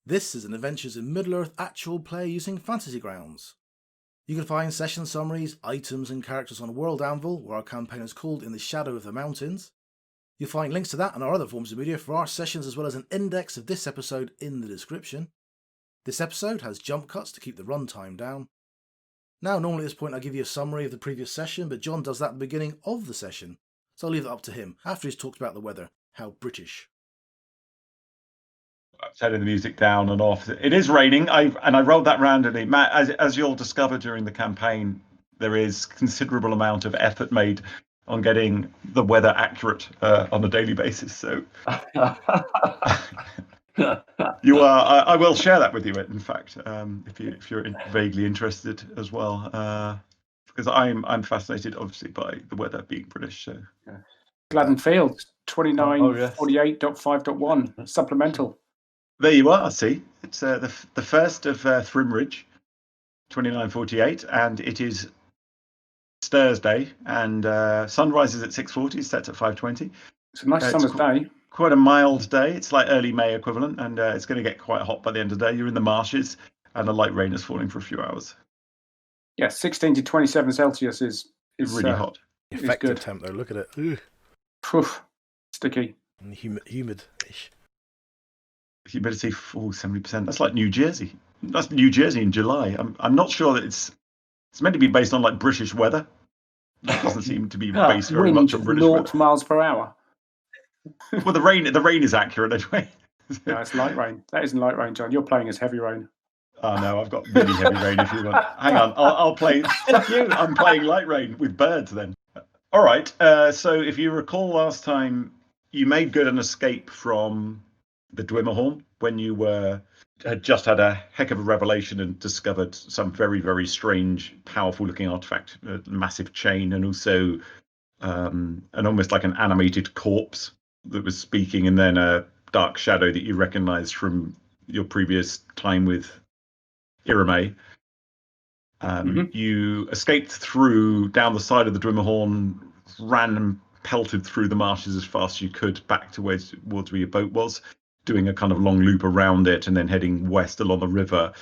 This is an Adventures in Middle-Earth actual play using Fantasy Grounds. You can find session summaries, items and characters on World Anvil, where our campaign is called In the Shadow of the Mountains. You'll find links to that and our other forms of media for our sessions, as well as an index of this episode in the description. This episode has jump cuts to keep the runtime down. Now, normally at this point I give you a summary of the previous session, but John does that at the beginning of the session, so I'll leave it up to him after he's talked about the weather. How British. Turning the music down and off. It is raining. I rolled that randomly. Matt, as you'll discover during the campaign, there is considerable amount of effort made on getting the weather accurate on a daily basis. So you are. I will share that with you. In fact, if you're vaguely interested as well, because I'm fascinated, obviously, by the weather being British. So Gladden Fields 2948.5.1 supplemental. There you are. See, it's the first of Thrimridge, 2948, and it is Thursday, and sunrise is at 6:40, sets at 5:20. It's a nice summer's day. Quite a mild day. It's like early May equivalent, and it's going to get quite hot by the end of the day. You're in the marshes, and a light rain is falling for a few hours. Yeah, 16 to 27 Celsius is really hot. Effective temp though. Look at it. Oof, sticky and humid-ish. Humidity 70%. That's like New Jersey. That's New Jersey in July. I'm not sure that it's meant to be based on like British weather. It doesn't seem to be based very much on British weather. Miles per hour. Well, the rain is accurate anyway. No, it's light rain. That isn't light rain, John. You're playing as heavy rain. Oh no, I've got really heavy rain if you want. Hang on, I'll play. I'm playing light rain with birds then. All right. So if you recall last time, you made good an escape from the Dwimmerhorn when you had just had a heck of a revelation and discovered some very, very strange, powerful looking artifact, a massive chain, and also an almost like an animated corpse that was speaking, and then a dark shadow that you recognized from your previous time with Irame. You escaped down the side of the Dwimmerhorn, ran and pelted through the marshes as fast as you could back towards where your boat was, doing a kind of long loop around it and then heading west along the river.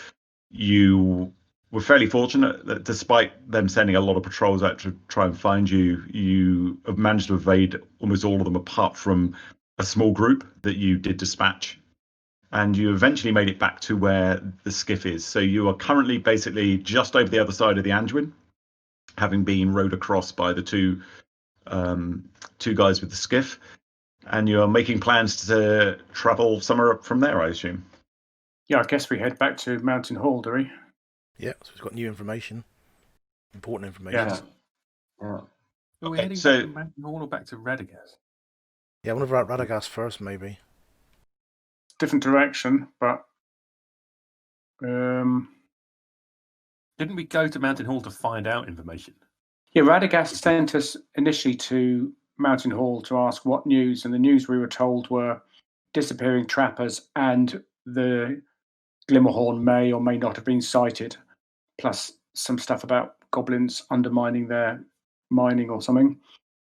You were fairly fortunate that despite them sending a lot of patrols out to try and find you, you have managed to evade almost all of them apart from a small group that you did dispatch. And you eventually made it back to where the skiff is. So you are currently basically just over the other side of the Anduin, having been rowed across by the two guys with the skiff. And you are making plans to travel somewhere up from there, I assume. Yeah, I guess we head back to Mountain Hall, do we? Yeah, so we've got new information, important information. Yeah. Are we Okay, heading back to Mountain Hall or back to Radagast? Yeah, I wonder about Radagast first, maybe. Different direction, but didn't we go to Mountain Hall to find out information? Yeah, Radagast sent us initially to Mountain Hall to ask what news, and the news we were told were disappearing trappers and the Glimmerhorn may or may not have been sighted, plus some stuff about goblins undermining their mining or something.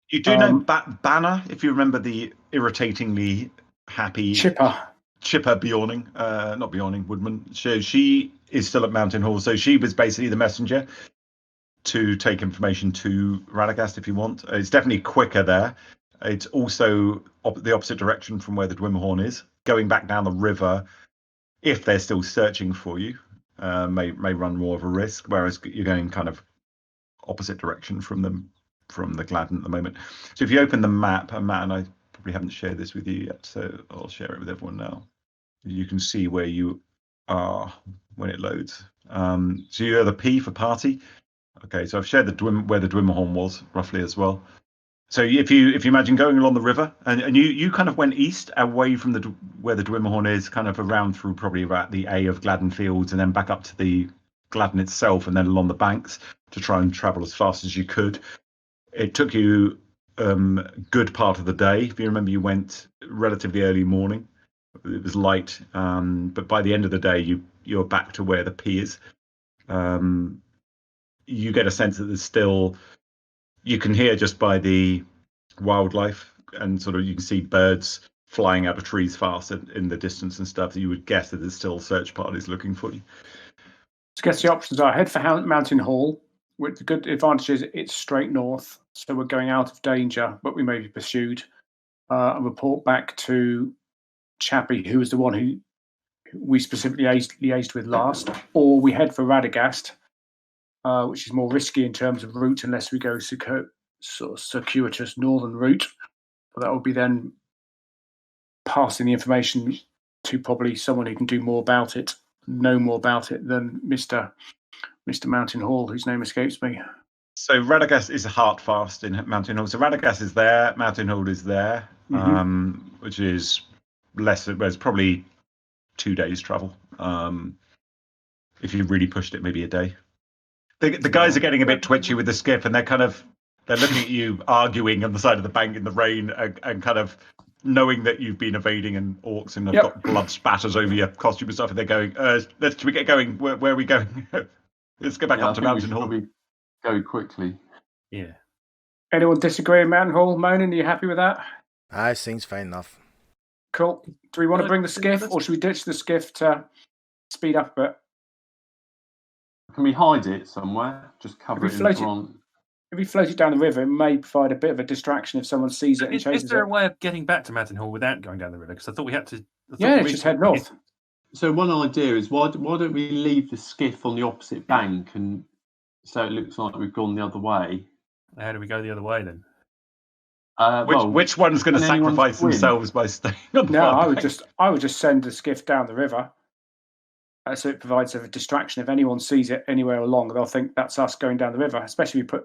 You do know Banner, if you remember the irritatingly happy Chipper Woodman. So she is still at Mountain Hall. So she was basically the messenger to take information to Radagast if you want. It's definitely quicker there. It's also the opposite direction from where the Dwimmerhorn is. Going back down the river, if they're still searching for you, may run more of a risk, whereas you're going kind of opposite direction from the Gladden at the moment. So if you open the map, and Matt and I probably haven't shared this with you yet, so I'll share it with everyone now. You can see where you are when it loads. So you're the P for party. Okay, so I've shared where the Dwimmerhorn was roughly as well. So if you imagine going along the river, and you kind of went east away from where the Dwimmerhorn is, kind of around through probably about the A of Gladden Fields, and then back up to the Gladden itself, and then along the banks to try and travel as fast as you could. It took you a good part of the day. If you remember, you went relatively early morning. It was light, but by the end of the day, you're back to where the P is. You get a sense that there's still, you can hear just by the wildlife and sort of you can see birds flying out of trees fast in the distance and stuff. You would guess that there's still search parties looking for you. So I guess the options are head for Mountain Hall. With the good advantage is it's straight north, so we're going out of danger, but we may be pursued. And report back to Chappie, who was the one who we specifically liaised with last, or we head for Radagast, which is more risky in terms of route unless we go sort of circuitous northern route. But that would be then passing the information to probably someone who can do more about it, know more about it than Mr. Mountain Hall, whose name escapes me. So Radagast is Hartfast in Mountain Hall. So Radagast is there, Mountain Hall is there, which is less. It's probably 2 days travel. If you really pushed it, maybe a day. The guys are getting a bit twitchy with the skiff, and they're looking at you arguing on the side of the bank in the rain, and kind of knowing that you've been evading and orcs and have got blood spatters over your costume and stuff, and they're going, should we get going? Where are we going? Let's go back up to Mountain Hall. Go quickly. Yeah. Anyone disagree in Mountain Hall? Monin, are you happy with that? Seems fine enough. Cool. Do we want to bring the skiff, or should we ditch the skiff to speed up a bit? Can we hide it somewhere? Just cover it in front. If we float it down the river, it may provide a bit of a distraction if someone sees it and chases it. Is there a way of getting back to Mountain Hall without going down the river? Because I thought we had to. Just head north. So one idea is why don't we leave the skiff on the opposite bank, and so it looks like we've gone the other way. How do we go the other way then? Which one's going to sacrifice themselves by staying on the I would just send the skiff down the river. So it provides a distraction. If anyone sees it anywhere along, they'll think that's us going down the river, especially if we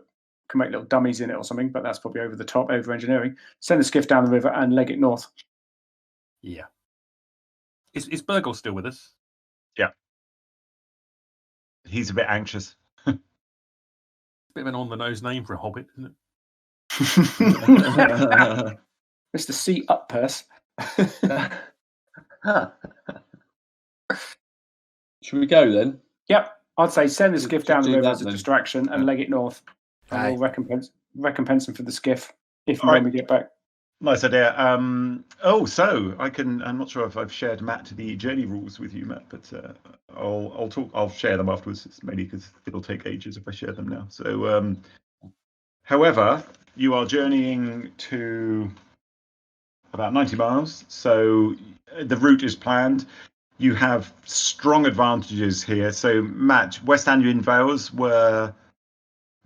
can make little dummies in it or something, but that's probably over the top, over engineering. Send the skiff down the river and leg it north. Yeah. Is Burgle still with us? Yeah. He's a bit anxious. Bit of an on-the-nose name for a hobbit, isn't it? Mr. C. Uppurse. Should we go then? Yep. I'd say send the skiff down the river as a distraction and leg it north. And we'll recompense them for the skiff if and when we get back. Nice idea. So I'm not sure if I've shared Matt the journey rules with you, Matt, but I'll share them afterwards. It's mainly because it'll take ages if I share them now. So, however, you are journeying to about 90 miles. So the route is planned. You have strong advantages here. So, Matt, West Anglian Vales were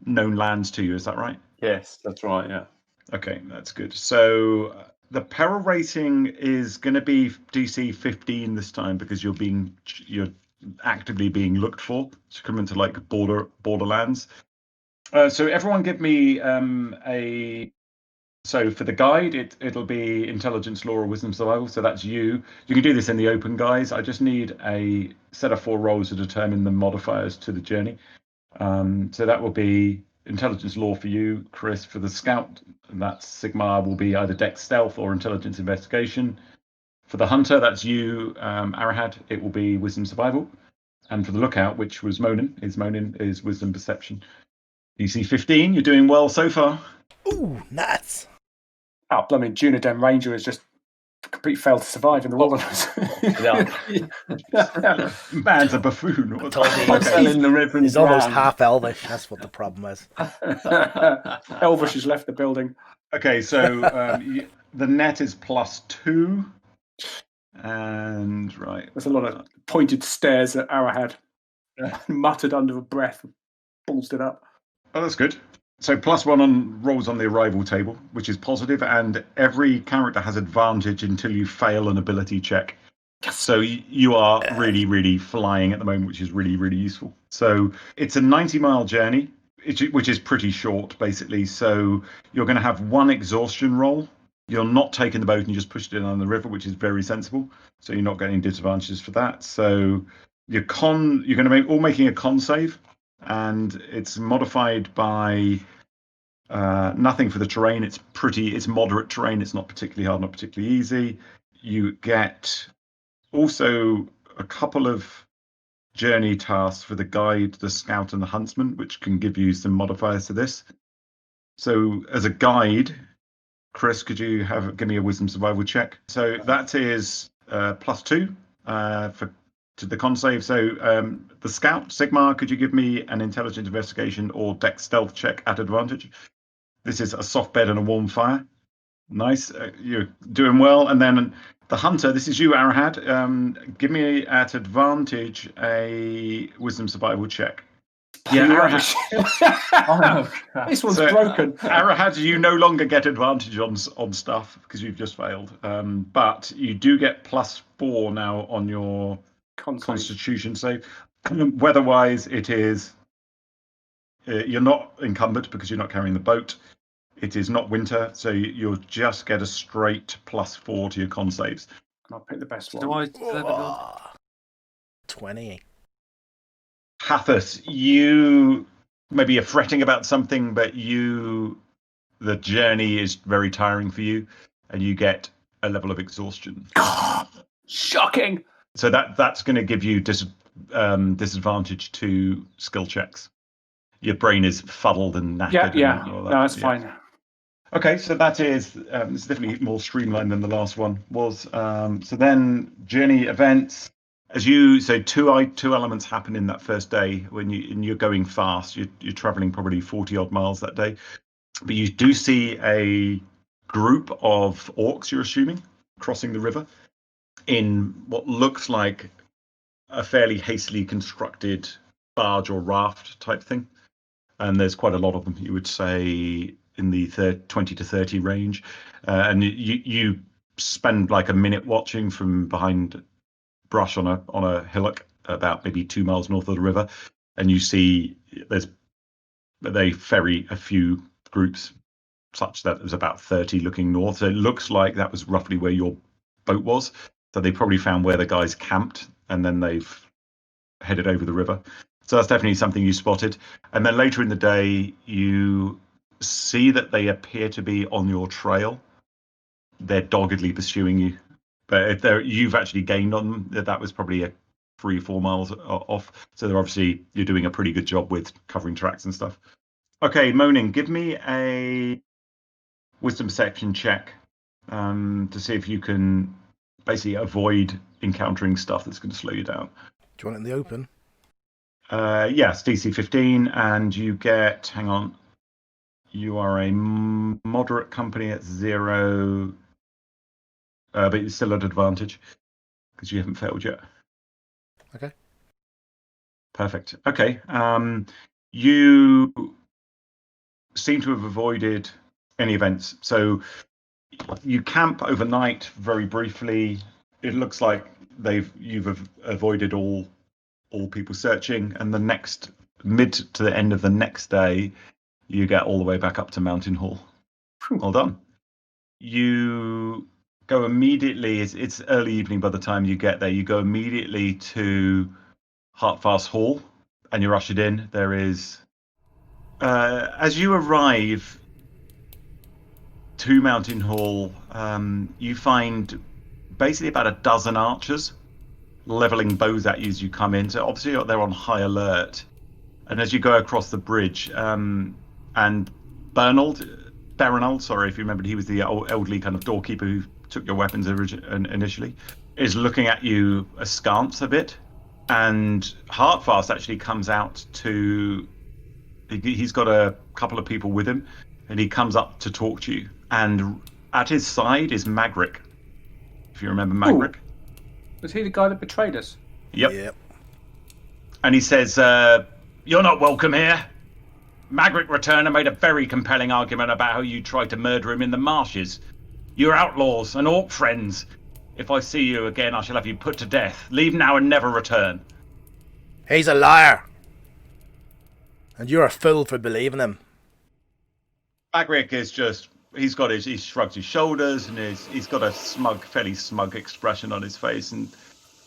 known lands to you. Is that right? Yes, that's right. Yeah. Okay, that's good. So the peril rating is going to be DC 15 this time because you're actively being looked for to come into like borderlands. So everyone give me So for the guide, it'll be intelligence, law, or wisdom, survival. So that's you. You can do this in the open, guys. I just need a set of 4 rolls to determine the modifiers to the journey. So that will be intelligence, law for you, Chris. For the scout, that's Sigmar, will be either Dex stealth or intelligence investigation. For the hunter, that's you, Arahad. It will be wisdom, survival. And for the lookout, which was Monin is wisdom, perception. DC 15. You're doing well so far. Ooh, nuts. Oh, blooming Junodem Ranger has just completely failed to survive in the wilderness. Man's a buffoon. He's almost half elvish. That's what the problem is. Elvish has left the building. Okay, so the net is +2. And right. There's a lot of pointed stares at Arahad. Muttered under a breath, ballsed it up. Oh, that's good. So +1 on rolls on the arrival table, which is positive, and every character has advantage until you fail an ability check. So you are really, really flying at the moment, which is really, really useful. So it's a 90-mile journey, which is pretty short, basically. So you're going to have 1 exhaustion roll. You're not taking the boat and you just pushed it down the river, which is very sensible. So you're not getting disadvantages for that. So you're going to be all making a con save. And it's modified by nothing for the terrain. It's moderate terrain. It's not particularly hard, not particularly easy. You get also a couple of journey tasks for the guide, the scout, and the huntsman, which can give you some modifiers to this. So as a guide, Chris, could you give me a wisdom survival check? So that is +2 to the con save. So the scout, Sigmar, could you give me an intelligent investigation or dex stealth check at advantage? This is a soft bed and a warm fire. Nice. You're doing well. And then the hunter, this is you, Arahad. Give me at advantage a wisdom survival check. Yeah, Arahad. This one's broken. Arahad, you no longer get advantage on stuff because you've just failed. But you do get +4 now on your Constitution save. Weather-wise, it is you're not encumbered because you're not carrying the boat. It is not winter, so you'll just get a straight +4 to your con saves. I'll pick the best one. Do I deserve advantage? 20. Hathus, you maybe you're fretting about something, but the journey is very tiring for you, and you get a level of exhaustion. Shocking. So that's going to give you disadvantage to skill checks. Your brain is fuddled and knackered. Yeah. And all that. No, that's fine. Okay, so that is it's definitely more streamlined than the last one was. So then journey events. Two elements happen in that first day when you're going fast. You're traveling probably 40 odd miles that day, but you do see a group of orcs. You're assuming crossing the river in what looks like a fairly hastily constructed barge or raft type thing, and there's quite a lot of them. You would say in the 20 to 30 range, and you spend like a minute watching from behind brush on a hillock about maybe 2 miles north of the river, and you see they ferry a few groups such that there's about 30 looking north. So it looks like that was roughly where your boat was. So they probably found where the guys camped, and then they've headed over the river. So that's definitely something you spotted. And then later in the day, you see that they appear to be on your trail. They're doggedly pursuing you. But if you've actually gained on them, that was probably 3 or 4 miles off. So you're doing a pretty good job with covering tracks and stuff. Okay, Moaning, give me a wisdom perception check to see if you can basically avoid encountering stuff that's going to slow you down. Do you want it in the open? Yes, DC 15, and you get, hang on, you are a moderate company at 0, but you're still at advantage because you haven't failed yet. Okay. Perfect. Okay. You seem to have avoided any events. So you camp overnight very briefly. It looks like you've avoided all people searching, and the next mid to the end of the next day, you get all the way back up to Mountain Hall. Well done. You go immediately. It's early evening by the time you get there. You go immediately to Hartfast Hall, and you're ushered in. There is, as you arrive to Mountain Hall, you find basically about a dozen archers leveling bows at you as you come in. So obviously they're on high alert. And as you go across the bridge, and Berenald, sorry if you remembered, he was the elderly kind of doorkeeper who took your weapons initially, is looking at you askance a bit. And Hartfast actually comes out he's got a couple of people with him, and he comes up to talk to you. And at his side is Magric, if you remember Magric. Ooh. Was he the guy that betrayed us? Yep. And he says, "You're not welcome here. Magric returned and made a very compelling argument about how you tried to murder him in the marshes. You're outlaws and orc friends. If I see you again, I shall have you put to death. Leave now and never return." He's a liar. And you're a fool for believing him. Magric is just, he shrugs his shoulders, and he's got a fairly smug expression on his face. And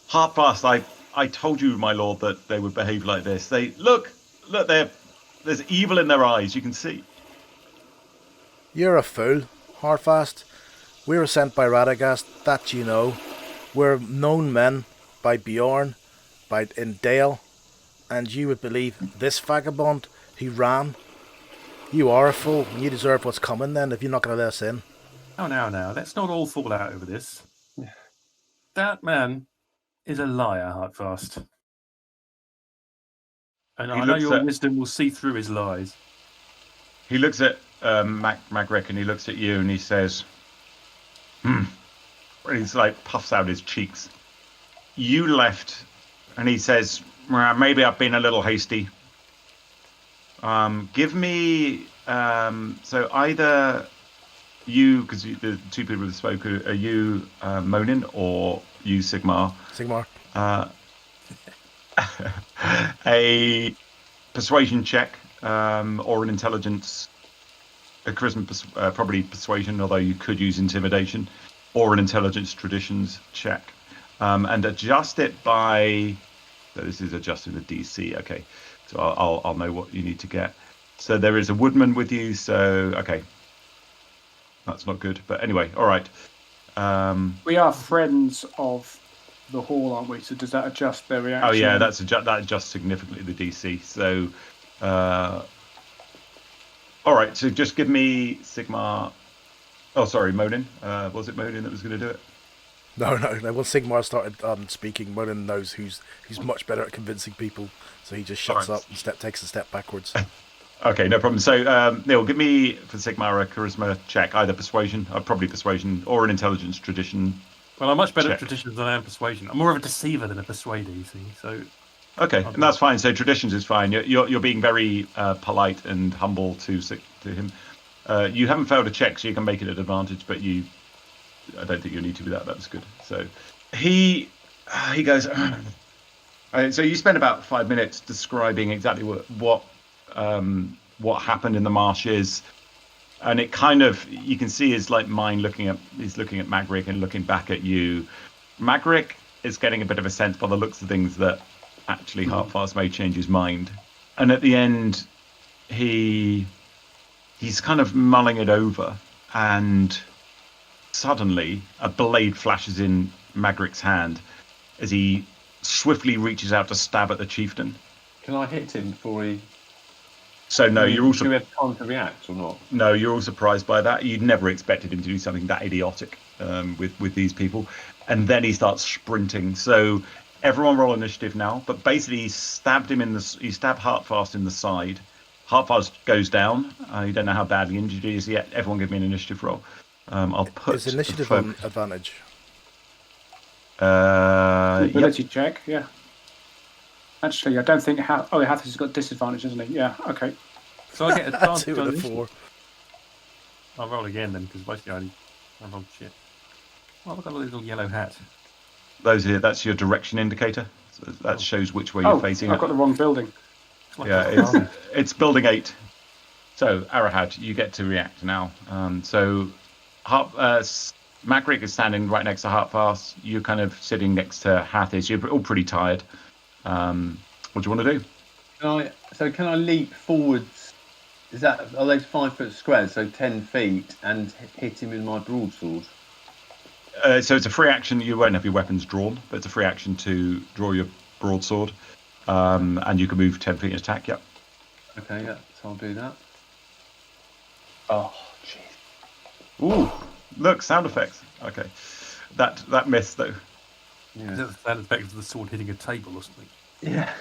Hartfast, I told you, my lord, that they would behave like this. They look, there's evil in their eyes, you can see. You're a fool, Hartfast. We were sent by Radagast, that you know. We're known men by Bjorn, in Dale, and you would believe this vagabond who ran. You are a fool, and you deserve what's coming then if you're not going to let us in. Oh, now. Let's not all fall out over this. That man is a liar, Hartfast. And I know your wisdom will see through his lies. He looks at Magrick and he looks at you and he says, He's like puffs out his cheeks. You left, and he says, maybe I've been a little hasty. Give me, so either you, because the two people who spoke, are you Monin or you Sigmar? Sigmar. A persuasion check or an intelligence, a charisma, probably persuasion, although you could use intimidation, or an intelligence traditions check, and adjust it by. So this is adjusting the DC. Okay, so I'll know what you need to get. So there is a woodman with you. So okay, that's not good. But anyway, all right. We are friends of the hall, aren't we? So does that adjust their reaction? Oh yeah, that adjusts significantly the DC. So, all right. So just give me Sigmar. Oh, sorry, Monin. Was it Monin that was going to do it? No. When Sigmar started speaking, Monin knows who's much better at convincing people, so he just shuts up and takes a step backwards. Okay, no problem. So, Neil, give me for Sigmar a charisma check, either persuasion, probably persuasion, or an intelligence tradition. Well, I'm much better at traditions than I am persuasion. I'm more of a deceiver than a persuader, you see. So. Okay, and that's fine. So traditions is fine. You're being very polite and humble to him. You haven't failed a check, so you can make it an advantage, but I don't think you need to do that. That was good. So he goes. So you spend about 5 minutes describing exactly what happened in the marshes, and it kind of, you can see his mind he's looking at Magrick and looking back at you. Magrick is getting a bit of a sense by the looks of things that actually Hartfast may change his mind, and at the end he's kind of mulling it over, and suddenly a blade flashes in Magrick's hand as he swiftly reaches out to stab at the chieftain. Can I hit him before he... So no, you're also... Do we have time to react or not? No, you're all surprised by that. You'd never expected him to do something that idiotic with these people. And then he starts sprinting. So everyone roll initiative now. But basically he stabbed Hartfast in the side. Hartfast goes down. You don't know how badly injured he is yet. Everyone give me an initiative roll. I'll put... Is initiative on advantage? Ability check, yeah. Actually, I don't think Hathis has got disadvantage, hasn't he? Yeah, okay. So I get advantage 2 on and a this? 4. I'll roll again then, because basically I rolled shit. Oh, look at the little yellow hat. That's your direction indicator. So that shows which way you're facing. I've got the wrong building. It's building 8. So Arahad, you get to react now. So Magrick is standing right next to Hartfast. You're kind of sitting next to Hathis. You're all pretty tired. What do you want to do? Can I leap forwards? Are those 5 foot squares, so 10 feet, and hit him with my broadsword? So it's a free action. You won't have your weapons drawn, but it's a free action to draw your broadsword, and you can move 10 feet and attack. Yep. Okay, yeah, so I'll do that. Oh, jeez. Ooh, look, sound effects. Okay, that missed though. Yeah. Is that the sound effect of the sword hitting a table or something? Yeah.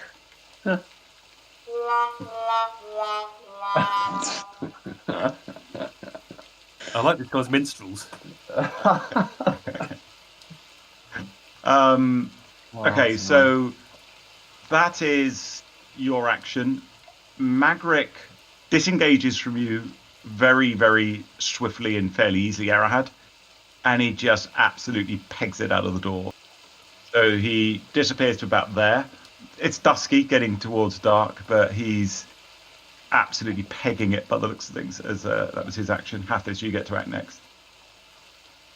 I like this guy's minstrels. Okay, so that is your action. Magrick disengages from you very, very swiftly and fairly easily, Arahad, and he just absolutely pegs it out of the door. So he disappears to about there. It's dusky, getting towards dark, but he's absolutely pegging it by the looks of things. As that was his action. Hathis, you get to act next.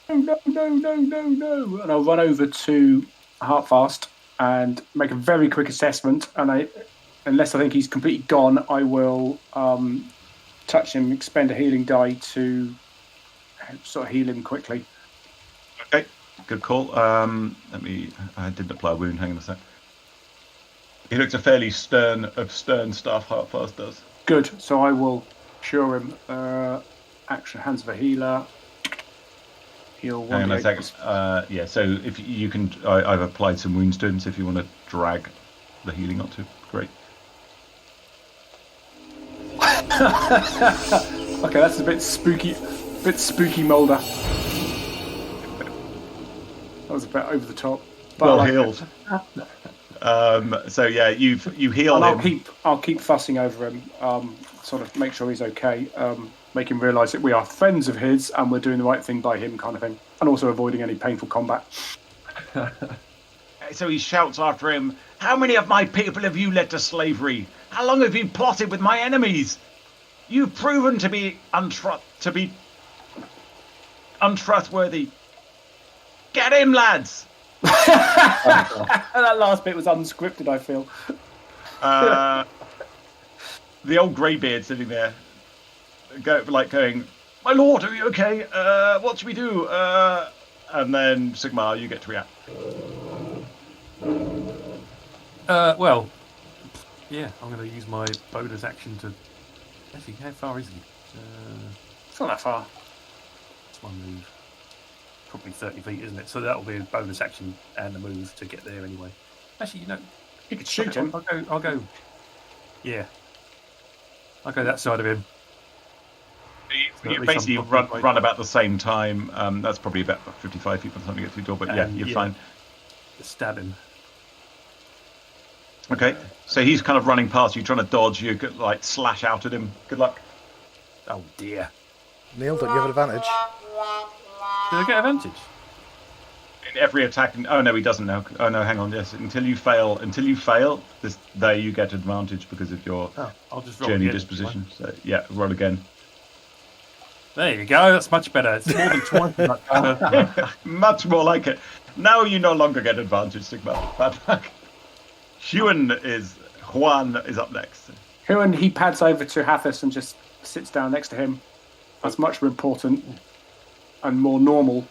No! And I'll run over to Hartfast and make a very quick assessment. And unless I think he's completely gone, I will touch him, expend a healing die to sort of heal him quickly. Okay, good call. I didn't apply a wound. Hang on a sec. He looks a fairly stern staff. Hartfast does. Good. So I will cure him. Action, hands of a healer. heal Hang on a 1d8. second. Yeah, so if you can, I've applied some wounds to him, so if you want to drag the healing onto him, great. Okay, that's a bit spooky Mulder. That was a bit over the top. But Well healed. So yeah, you heal and him. I'll keep fussing over him. Sort of make sure he's okay. Make him realise that we are friends of his and we're doing the right thing by him, kind of thing, and also avoiding any painful combat. So he shouts after him, "How many of my people have you led to slavery? How long have you plotted with my enemies? You've proven to be untrustworthy. Get him, lads!" That last bit was unscripted, I feel. The old greybeard sitting there, going, "My lord, are you okay? What should we do?" And then Sigmar, you get to react. Well, yeah, I'm going to use my bonus action to. Actually, how far is he? It's not that far. It's one move. Probably 30 feet, isn't it? So that'll be a bonus action and a move to get there anyway. Actually, You could shoot him. I'll go. Yeah. I'll go that side of him. You basically run about the same time. That's probably about 55 feet by the time you get to the door, but yeah, you're fine. Stab him. Okay, so he's kind of running past you, trying to dodge. You could slash out at him. Good luck. Oh dear. Neil, don't you have advantage? Did I get advantage? In every attack. Oh no, he doesn't now. Oh no, hang on. Yes, until you fail, there you get advantage because of your I'll just roll journey again. disposition. So yeah, roll again. There you go. That's much better. It's more than twice as much better. Much more like it. Now you no longer get advantage, Sigmar. Bad luck. Juan is up next. Huon, he pads over to Hathis and just sits down next to him. That's much more important and more normal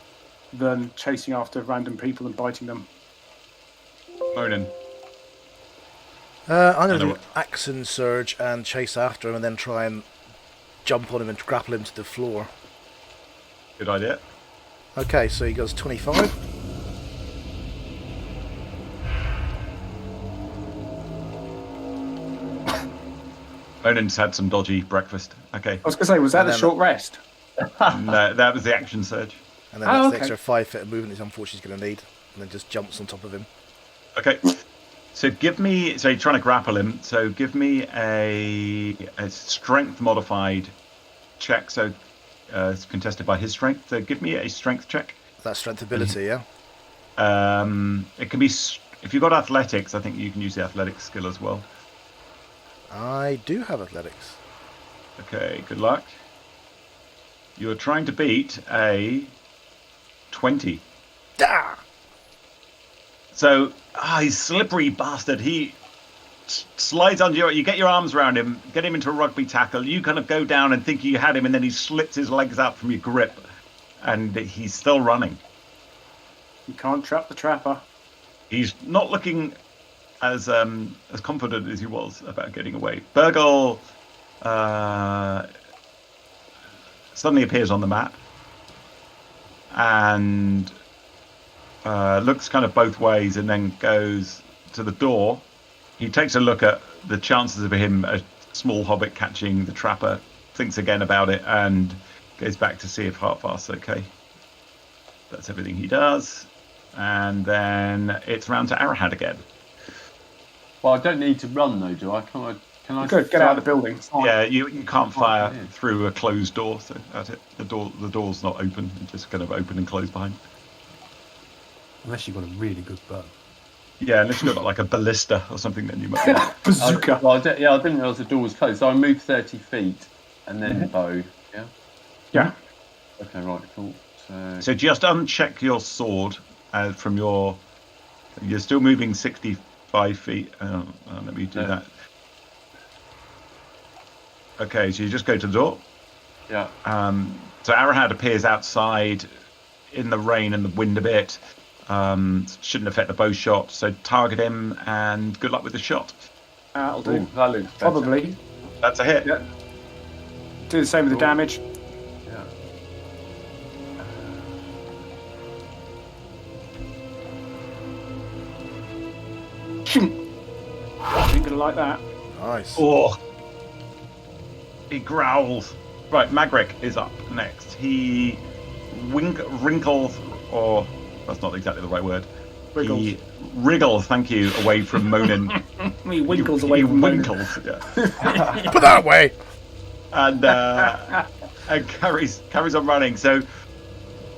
than chasing after random people and biting them. Monin. I'm going to do Action Surge and chase after him and then try and jump on him and grapple him to the floor. Good idea. Okay, so he goes 25. Monin's had some dodgy breakfast. Okay. I was going to say, was that the short rest? No, that was the action surge. And then that's the extra 5 feet of movement he's unfortunately going to need. And then just jumps on top of him. Okay. So you're trying to grapple him. So give me a strength modified check. So it's contested by his strength. So give me a strength check. That's strength ability, yeah? It can be, if you've got athletics, I think you can use the athletics skill as well. I do have athletics. Okay, good luck. You are trying to beat a 20. Ah! So, he's slippery bastard. He slides under you get your arms around him, get him into a rugby tackle. You kind of go down and think you had him, and then he slips his legs out from your grip, and he's still running. You can't trap the trapper. He's not looking as confident as he was about getting away. Burgle suddenly appears on the map and looks kind of both ways and then goes to the door. He takes a look at the chances of him, a small hobbit, catching the trapper, thinks again about it, and goes back to see if Hartfast's okay. That's everything he does. And then it's round to Arahad again. Well, I don't need to run though, do I? Can I? Good, get out of the building. Yeah, you can't fire through a closed door, so that's it. The door's not open; it's just kind of open and closed behind. Unless you've got a really good bow. Yeah, unless you've got like a ballista or something, then you might. Bazooka. I didn't realise the door was closed. So I moved 30 feet and then bow. Yeah. Yeah. Okay, right, cool. So just uncheck your sword from your. You're still moving 65 feet. Let me do that. Okay, so you just go to the door. Yeah. So Arahad appears outside in the rain and the wind a bit. Shouldn't affect the bow shot, so target him and good luck with the shot. That'll do. Ooh, that looks better. Probably. That's a hit. Yeah. Do the same with the damage. Yeah. Ain't gonna like that. Nice. Oh. He growls. Right, Magric is up next. He wrinkles, or that's not exactly the right word. Wriggles. He wriggles, thank you, away from Monin. He winkles away from Monin. winkles, yeah. Put that away. And carries on running. So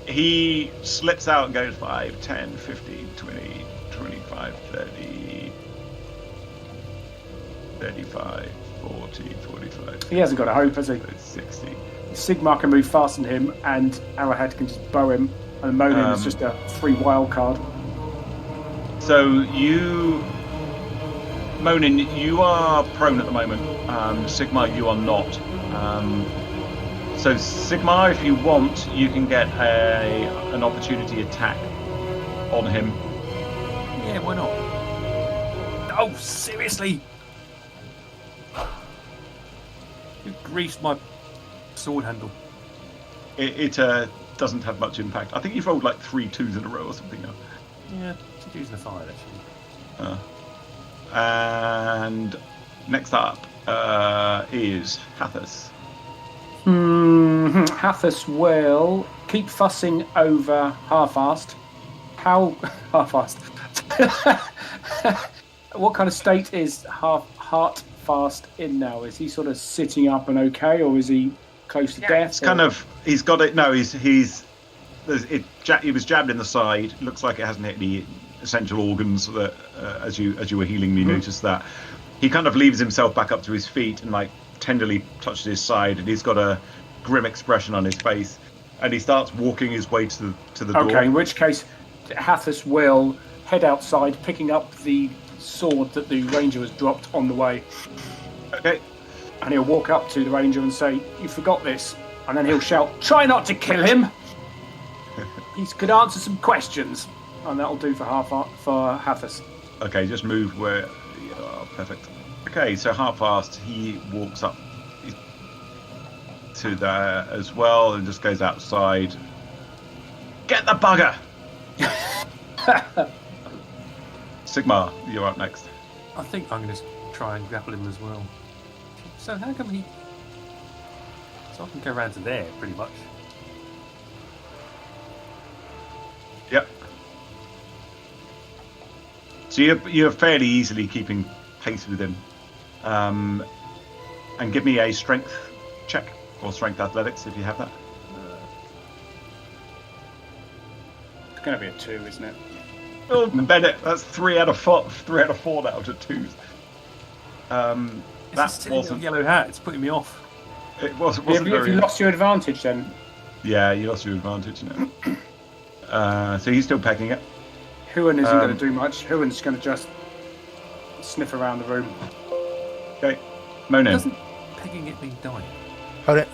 he slips out and goes 5, 10, 15, 20, 25, 30, 35, 40, 45. He hasn't got a hope, has he? 60. Sigmar can move faster than him, and Arrowhead can just bow him, and Monin is just a free wild card. So Monin, you are prone at the moment. Sigmar, you are not. So Sigmar, if you want, you can get an opportunity attack on him. Yeah, why not? Oh, seriously? You greased my sword handle. It doesn't have much impact. I think you've rolled like 3 2s in a row or something now. Yeah, she's using the fire actually. And next up is Hathas. Hathas will keep fussing over Hartfast. How Hartfast? What kind of state is Hartfast in now? Is he sort of sitting up and okay, or is he close to death? It's kind of, he's got it. No, he was jabbed in the side. Looks like it hasn't hit any essential organs. That as you were healing me, noticed that he kind of leaves himself back up to his feet and like tenderly touches his side, and he's got a grim expression on his face, and he starts walking his way to the door. Okay, in which case Hathas will head outside, picking up the sword that the ranger has dropped on the way. Okay. And he'll walk up to the ranger and say, "You forgot this," and then he'll shout, "Try not to kill him. He could answer some questions," and that'll do for Hathas. Okay, just move where. Oh, perfect. Okay, so Hartfast, he walks up to there as well and just goes outside. Get the bugger! Sigmar, you're up next. I think I'm going to try and grapple him as well. So how come he... So I can go around to there, pretty much. Yep. So you're fairly easily keeping pace with him. And give me a strength check, or strength athletics if you have that. It's going to be a 2, isn't it? Oh, Bennett, that's 3 out of 4. 3 out of 4 now to 2s. That wasn't yellow hat. It's putting me off. It wasn't Have very. you lost your advantage then? Yeah, you lost your advantage now. So he's still pecking it. Huan isn't going to do much. Huan's going to just sniff around the room. Okay, Monin. Doesn't pegging it mean dying?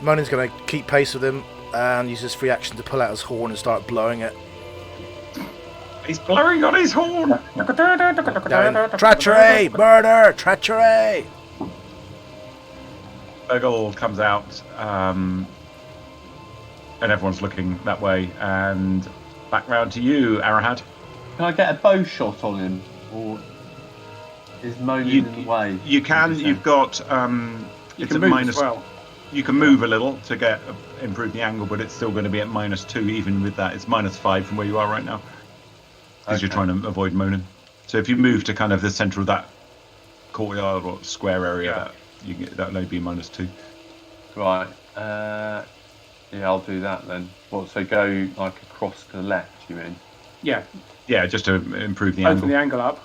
Monin's going to keep pace with him and use his free action to pull out his horn and start blowing it. He's blowing on his horn. Treachery! Murder! Treachery! Urgle comes out, and everyone's looking that way. And back round to you, Arahad. Can I get a bow shot on him, or is Monin in the way? You can. You've got. You It's can at move minus. as well. You can move a little to improve the angle, but it's still going to be at -2 even with that. It's -5 from where you are right now, because you're trying to avoid Monin. So if you move to kind of the centre of that courtyard or square area, that'll only be -2. Right. Yeah, I'll do that then. What? So go like across to the left, you mean? Yeah. Yeah, just to improve the Open angle. the angle up.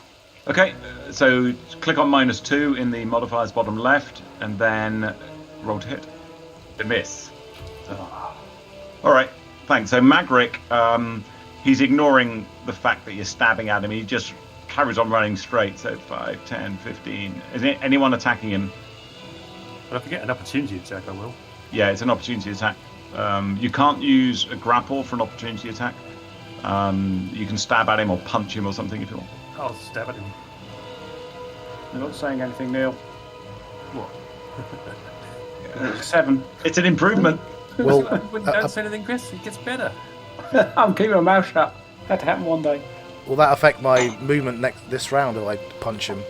Okay, so click on -2 in the modifiers bottom left, and then roll to hit. A miss. All right, thanks. So Magric, he's ignoring the fact that you're stabbing at him. He just carries on running straight. So 5, 10, 15. Is anyone attacking him? But if I get an opportunity attack, I will. Yeah, it's an opportunity attack. You can't use a grapple for an opportunity attack. You can stab at him or punch him or something if you want. I'll stab at him. I'm not saying anything, Neil. What? 7. It's an improvement. Well, When you don't say anything, Chris, it gets better. I'm keeping my mouth shut. Had to happen one day. Will that affect my movement this round if I punch him?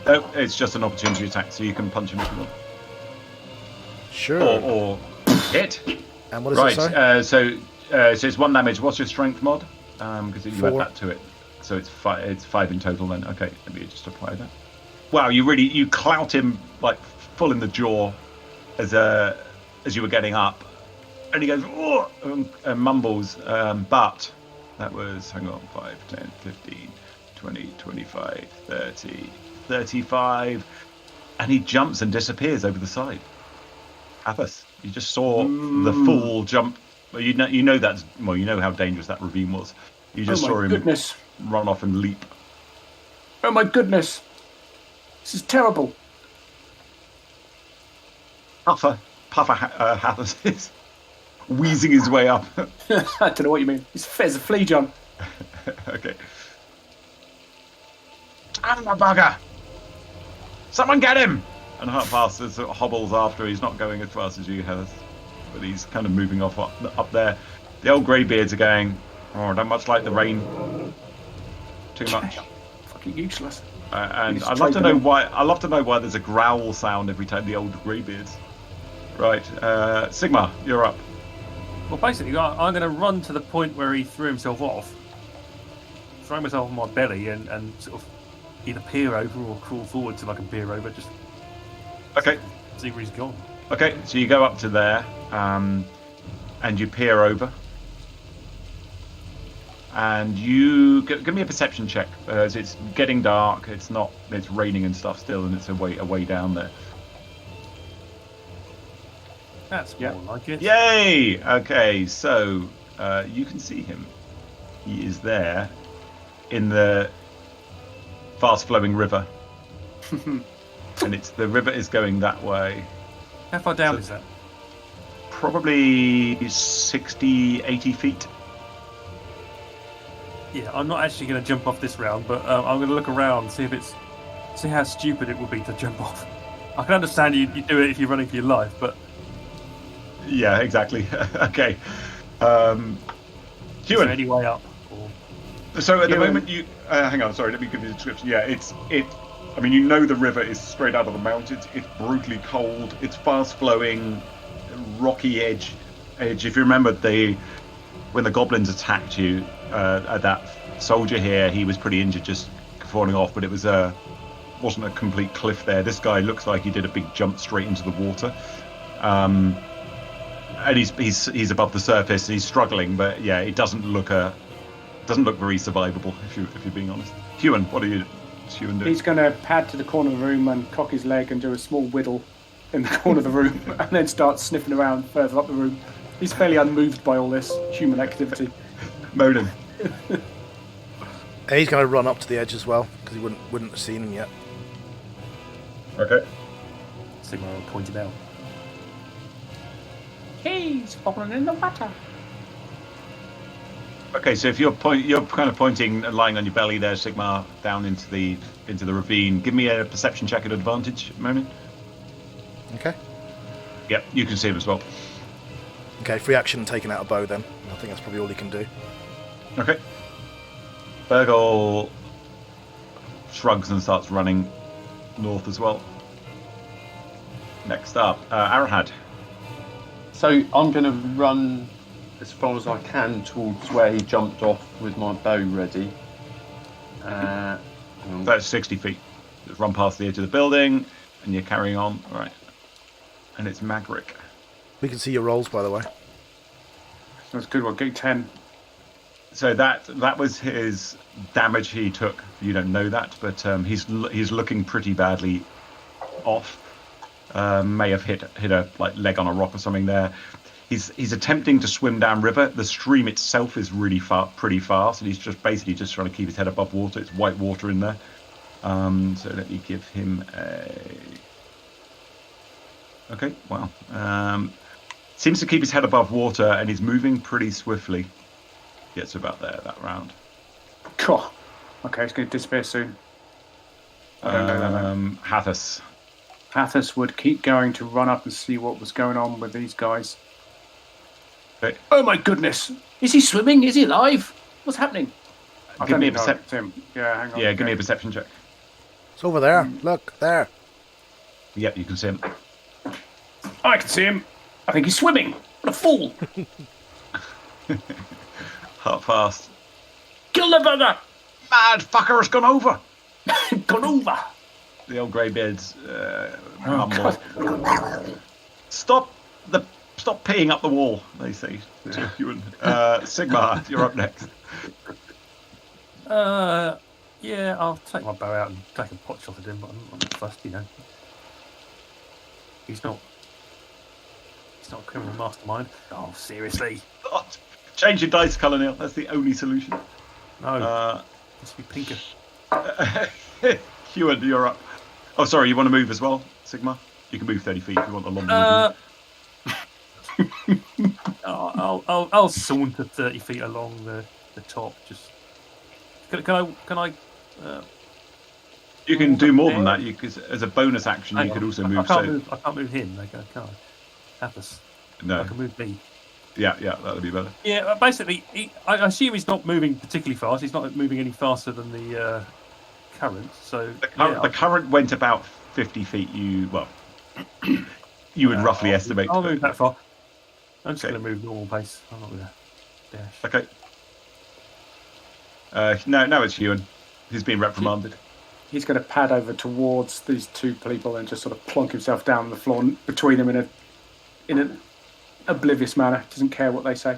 No, it's just an opportunity attack, so you can punch him if you want. Sure. Or hit. And what is it, sorry? So it's 1 damage. What's your strength mod? Because you add 4. that to it. So it's 5. It's 5 in total then. Okay, let me just apply that. Wow, you clout him like full in the jaw as you were getting up, and he goes oh, and mumbles. But that was 5, 10, 15, 20, 25, 30, 35, and he jumps and disappears over the side. Athos, you just saw the full jump. Well, you know how dangerous that ravine was. You just saw him run off and leap. Oh my goodness! This is terrible. Puffer Athos is wheezing his way up. I don't know what you mean. It's a flea jump. Okay. Ah, bugger! Someone get him! And Hartfast sort of hobbles after. He's not going as fast as you have, but he's kind of moving off up there. The old greybeards are going, oh, don't much like the rain. Too much. Fucking useless. And I'd love to know why there's a growl sound every time the old greybeards. Right, Sigmar, you're up. Well, basically, I'm going to run to the point where he threw himself off, throw myself on my belly, and sort of either peer over or crawl forward till I can peer over. Just okay. See where he's gone. Okay, so you go up to there, and you peer over, and you give me a perception check. As it's getting dark, it's raining and stuff still, and it's a way down there. That's more like it. Yay! Okay, so you can see him. He is there in the fast-flowing river, and the river is going that way. How far down is that? Probably 60, 80 feet. Yeah, I'm not actually going to jump off this round, but I'm going to look around, see how stupid it would be to jump off. I can understand you do it if you're running for your life, but yeah, exactly. Okay. Is there any way up? Or... So at the moment you hang on. Sorry, let me give you the description. Yeah, I mean, you know the river is straight out of the mountains. It's brutally cold. It's fast-flowing, rocky edge. If you remember when the goblins attacked you, that soldier here, he was pretty injured, just falling off. But it wasn't a complete cliff there. This guy looks like he did a big jump straight into the water. And he's above the surface. He's struggling, but yeah, it doesn't look very survivable if you're being honest. Hewan, what are you? Hewan doing? He's going to pad to the corner of the room and cock his leg and do a small whittle in the corner of the room, and then start sniffing around further up the room. He's fairly unmoved by all this human activity. Moaning. He's going to run up to the edge as well because he wouldn't have seen him yet. Okay. Sigmar will point it out. He's falling in the water. Okay, so if you're kind of pointing, lying on your belly there, Sigmar, down into the ravine. Give me a perception check at advantage, Monin. Okay. Yep, you can see him as well. Okay, free action taking out a bow then. I think that's probably all he can do. Okay. Burgle shrugs and starts running north as well. Next up, Arahad. So I'm going to run as far as I can towards where he jumped off with my bow ready. That's 60 feet. Just run past the edge of the building, and you're carrying on. All right. And it's Magric. We can see your rolls, by the way. That's a good one. Get 10. So that was his damage he took. You don't know that, but he's looking pretty badly off. May have hit a leg on a rock or something there. He's attempting to swim down river. The stream itself is really pretty fast, and he's just basically trying to keep his head above water. It's white water in there. So let me give him a. Okay, wow. Seems to keep his head above water, and he's moving pretty swiftly. Gets about there that round. Cool. Okay, it's going to disappear soon. I don't know that. Hathis. Hathis would keep going to run up and see what was going on with these guys. Okay. Oh my goodness! Is he swimming? Is he alive? What's happening? Give me a perception. Yeah, hang on. Yeah, give me a perception check. It's over there. Look, there. Yep, you can see him. I can see him. I think he's swimming. What a fool. Hartfast. Kill the bugger. Mad fucker has gone over. Gone over. The old greybeards mumble. Stop peeing up the wall, they say to Ewan. Sigma, you're up next. Yeah, I'll take my bow out and take a pot shot at him, but I'm not fussed, you know. He's not a criminal mastermind. Oh, seriously. Change your dice colour, Neil. That's the only solution. No. Must be pinker. Ewan, you're up. Oh, sorry, you want to move as well, Sigma? You can move 30 feet if you want a longer movement. I'll saunter 30 feet along the top. Just can I? You can do more than that. As a bonus action, you could also move. I can't move him. Can I? Hathis. No. I can move me. Yeah, that would be better. Yeah, basically, I assume he's not moving particularly fast. He's not moving any faster than the current. So the current went about 50 feet. You would roughly estimate. I'll move that far. I'm just going to move normal pace. I'm not going to dash. Okay. No, it's Ewan. He's been reprimanded. He's going to pad over towards these two people and just sort of plonk himself down on the floor between them in an oblivious manner. Doesn't care what they say.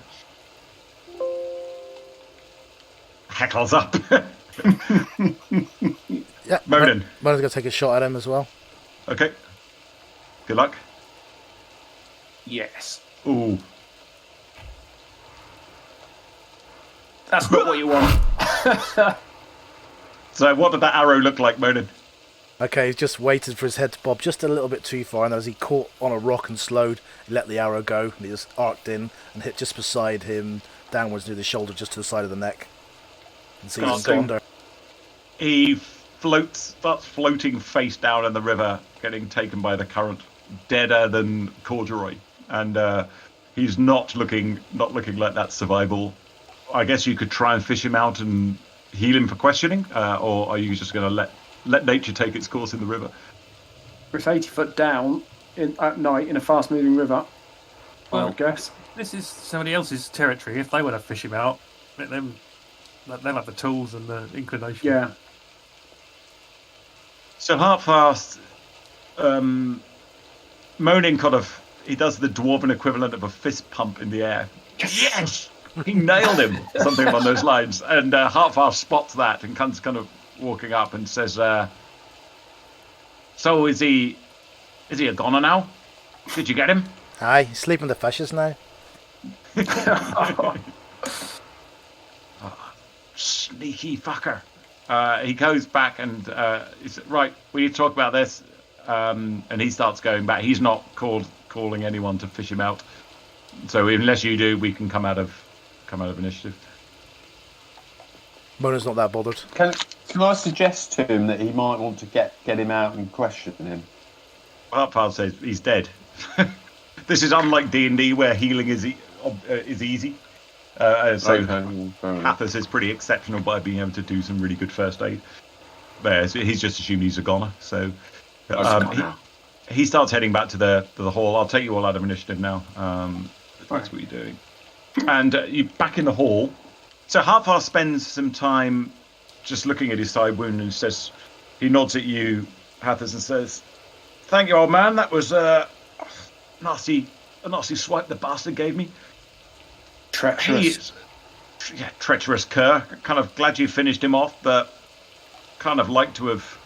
Heckles up. Yeah, Monin. Monin's going to take a shot at him as well. Okay. Good luck. Yes. Ooh. That's not what you want. So what did that arrow look like, Monin? Okay, he's just waited for his head to bob just a little bit too far, and as he caught on a rock and slowed, he let the arrow go, and he just arced in and hit just beside him, downwards near the shoulder, just to the side of the neck. And so he's gone there. He starts floating face down in the river, getting taken by the current, deader than corduroy, and he's not looking like that survival. I guess you could try and fish him out and heal him for questioning, or are you just going to let nature take its course in the river? It's 80 foot down at night in a fast moving river. Well, I would guess this is somebody else's territory. If they want to fish him out, let them. They'll have the tools and the inclination. Yeah. So Hartfast, moaning he does the dwarven equivalent of a fist pump in the air. Yes! He nailed him, something along those lines. And Hartfast spots that and comes kind of walking up and says, so is he a goner now? Did you get him? Aye, he's sleeping with the fishes now. Sneaky fucker. He goes back and he said, right, we need to talk about this. And he starts going back. He's not calling anyone to fish him out. So unless you do, we can come out of initiative. Mona's not that bothered. Can I suggest to him that he might want to get him out and question him? Hartfast says he's dead. This is unlike D&D where healing is easy. So Hathis is pretty exceptional by being able to do some really good first aid. There, so he's just assumed he's a goner. So he starts heading back to the hall. I'll take you all out of initiative now. That's what you're doing. And you're back in the hall. So Hartfast spends some time just looking at his side wound and says, he nods at you, Hathis, and says, "Thank you, old man. That was a nasty swipe the bastard gave me. Treacherous. Treacherous cur. Kind of glad you finished him off, but kind of like to have,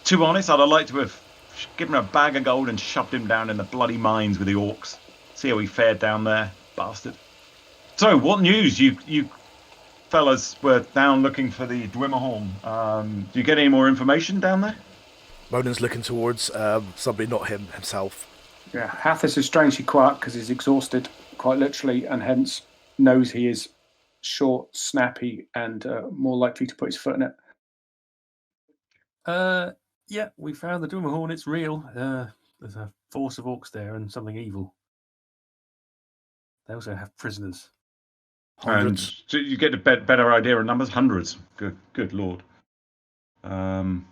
to be honest, I'd have liked to have given him a bag of gold and shoved him down in the bloody mines with the orcs. See how he fared down there, bastard." So, what news? You fellas were down looking for the Dwimmerhorn. Do you get any more information down there? Monan's looking towards somebody, not himself. Yeah, Hathis is strangely quiet because he's exhausted, quite literally, and hence knows he is short, snappy, and more likely to put his foot in it. Yeah, we found the Dwimmerhorn. It's real. There's a force of orcs there and something evil. They also have prisoners. Hundreds. And you get a better idea of numbers. Hundreds. Good lord. I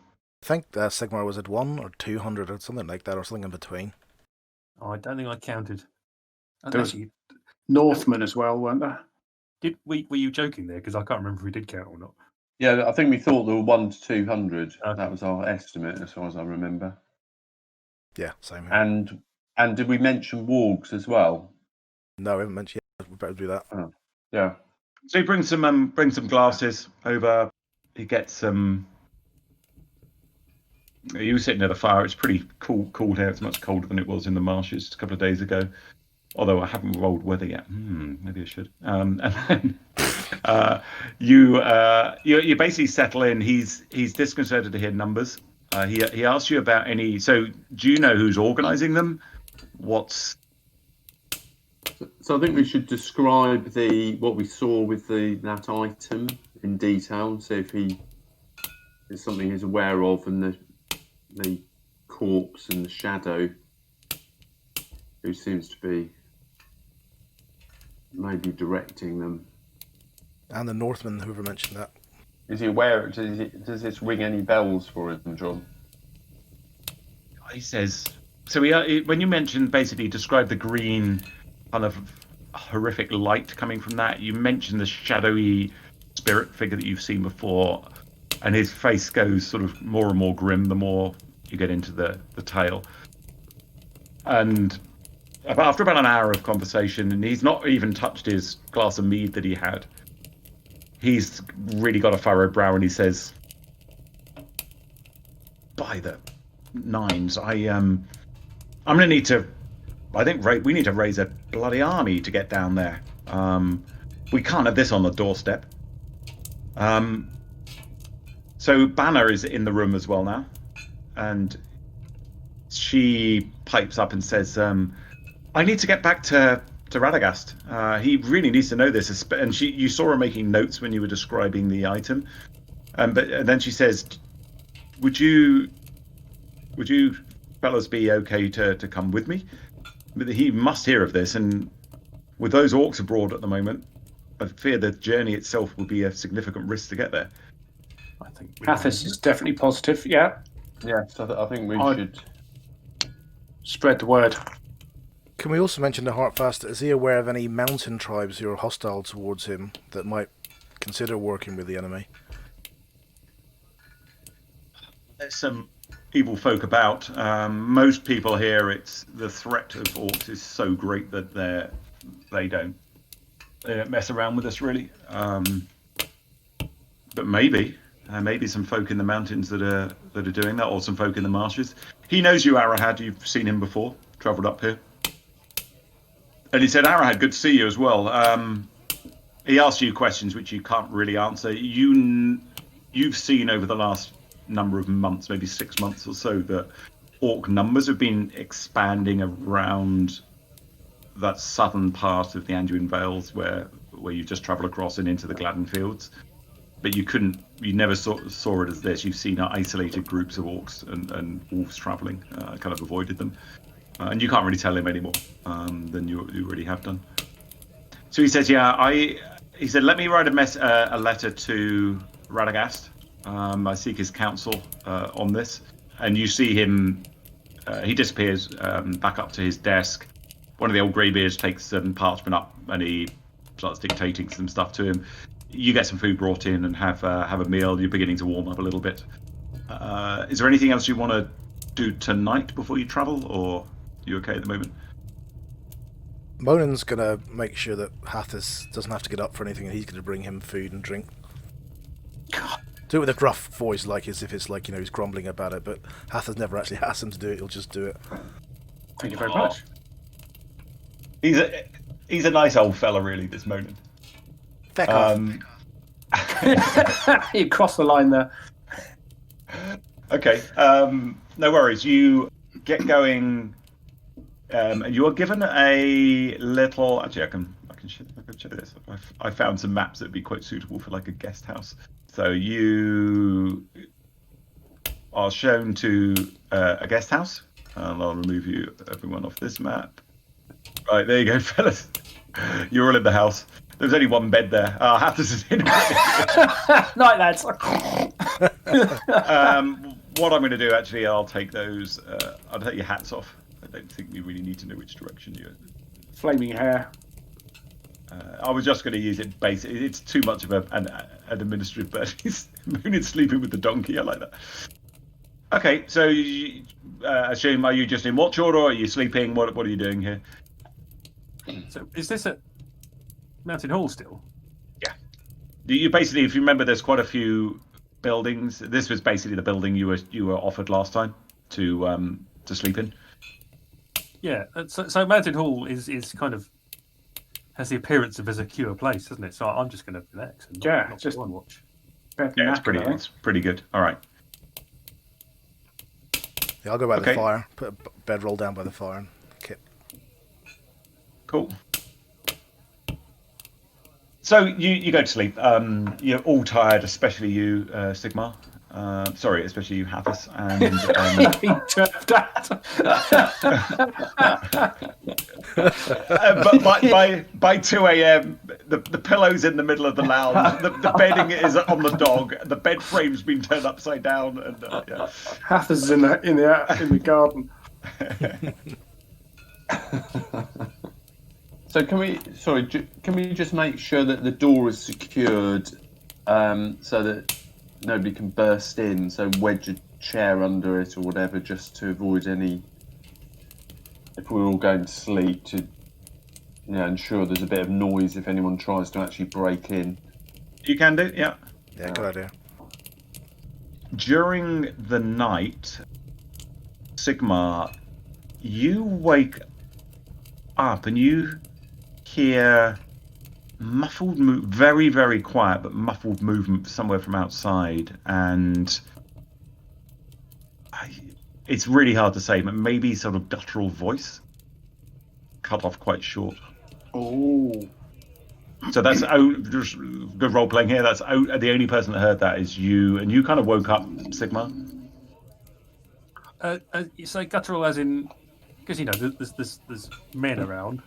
think Sigmar was at 1 or 200 or something like that, or something in between. Oh, I don't think I counted. There was Northmen as well, weren't there? Were you joking there? Because I can't remember if we did count or not. Yeah, I think we thought there were 1 to 200. Okay. That was our estimate, as far as I remember. Yeah, same here. And did we mention wargs as well? No, we haven't mentioned yet. We better do that. Oh, yeah. So he brings some glasses over. He gets some. He was sitting at a fire. It's pretty cool here. It's much colder than it was in the marshes a couple of days ago. Although I haven't rolled weather yet. Maybe I should. And then you basically settle in. He's disconcerted to hear numbers. He asks you about any. So do you know who's organising them? So I think we should describe what we saw with that item in detail and see if it's something he's aware of, and the corpse and the shadow who seems to be maybe directing them. And the Northman, whoever mentioned that. Is he aware? Does this ring any bells for him, John? He says. So when you mentioned, basically describe the green kind of horrific light coming from that, you mentioned the shadowy spirit figure that you've seen before, and his face goes sort of more and more grim the more you get into the tale. And after about an hour of conversation, and he's not even touched his glass of mead that he had, he's really got a furrowed brow, and he says, by the nines, I'm going to need to. I think we need to raise a bloody army to get down there. We can't have this on the doorstep. So Banner is in the room as well now, and she pipes up and says, "I need to get back to Radagast. He really needs to know this." And you saw her making notes when you were describing the item. And then she says, "Would you fellas be okay to come with me? He must hear of this, and with those orcs abroad at the moment, I fear the journey itself will be a significant risk to get there." I think Hartfast is definitely positive. Yeah. Yeah, so I think we should spread the word. Can we also mention to Hartfast, is he aware of any mountain tribes who are hostile towards him that might consider working with the enemy? There's some evil folk about. Most people here, it's the threat of orcs is so great that they don't mess around with us really. But maybe some folk in the mountains that are doing that, or some folk in the marshes. He knows you, Arahad. You've seen him before. Travelled up here, and he said, "Arahad, good to see you as well." He asked you questions which you can't really answer. You've seen over the last number of months, maybe 6 months or so, that orc numbers have been expanding around that southern part of the Anduin Vales where you just travel across and into the Gladden Fields. But you never saw it as this. You've seen isolated groups of orcs and wolves traveling, kind of avoided them. And you can't really tell him any more than you already have done. So he says, he said, let me write a letter to Radagast. I seek his counsel on this. And you see him, he disappears back up to his desk. One of the old greybeards takes some parchment up and he starts dictating some stuff to him. You get some food brought in and have a meal. You're beginning to warm up a little bit. Is there anything else you want to do tonight before you travel, or are you okay at the moment? Monan's going to make sure that Hathis doesn't have to get up for anything, and he's going to bring him food and drink. Do it with a gruff voice, like as if it's like, he's grumbling about it, but Hathis never actually asks him to do it, he'll just do it. Thank you very much. He's a nice old fella, really, this Monan. Feck off. You crossed the line there. Okay, no worries. You get going. You are given a little. Actually, I can show this. I found some maps that would be quite suitable for like a guest house. So you are shown to a guest house, and I'll remove everyone off this map. Right, there you go, fellas. You're all in the house. There's only one bed there. I'll have to sit in. Night, lads. What I'm going to do, actually, I'll take those. I'll take your hats off. I don't think we really need to know which direction you're. Flaming hair. I was just going to use it basic. It's too much of an administrative bed. Moon is sleeping with the donkey. I like that. Okay, so assume, are you just in watch order, or are you sleeping? What are you doing here? So is this at Mountain Hall still? Yeah. You basically, if you remember, there's quite a few buildings. This was basically the building you were offered last time to sleep in. Yeah. So Mountain Hall is kind of has the appearance of a secure place, doesn't it? So I'm just going to relax and not just one watch. Yeah, it's pretty good. All right. Yeah, I'll go by the fire. Put a bedroll down by the fire and kip. Cool. So you go to sleep. You're all tired, especially you, Sigmar. Sorry, especially you, Hathis. And but by 2 a.m., the pillow's in the middle of the lounge. The bedding is on the dog. The bed frame's been turned upside down, and yeah. Hathis is in the garden. So can we just make sure that the door is secured, so that nobody can burst in? So wedge a chair under it or whatever, just to avoid any. If we're all going to sleep, to ensure there's a bit of noise if anyone tries to actually break in. You can do, yeah. Yeah, good idea. During the night, Sigmar, you wake up and you hear muffled very, very quiet but muffled movement somewhere from outside, and it's really hard to say, but maybe sort of guttural voice cut off quite short. Oh, so that's just good role playing here. That's the only person that heard that is you, and you kind of woke up, Sigmar. You say guttural as in, because there's men around.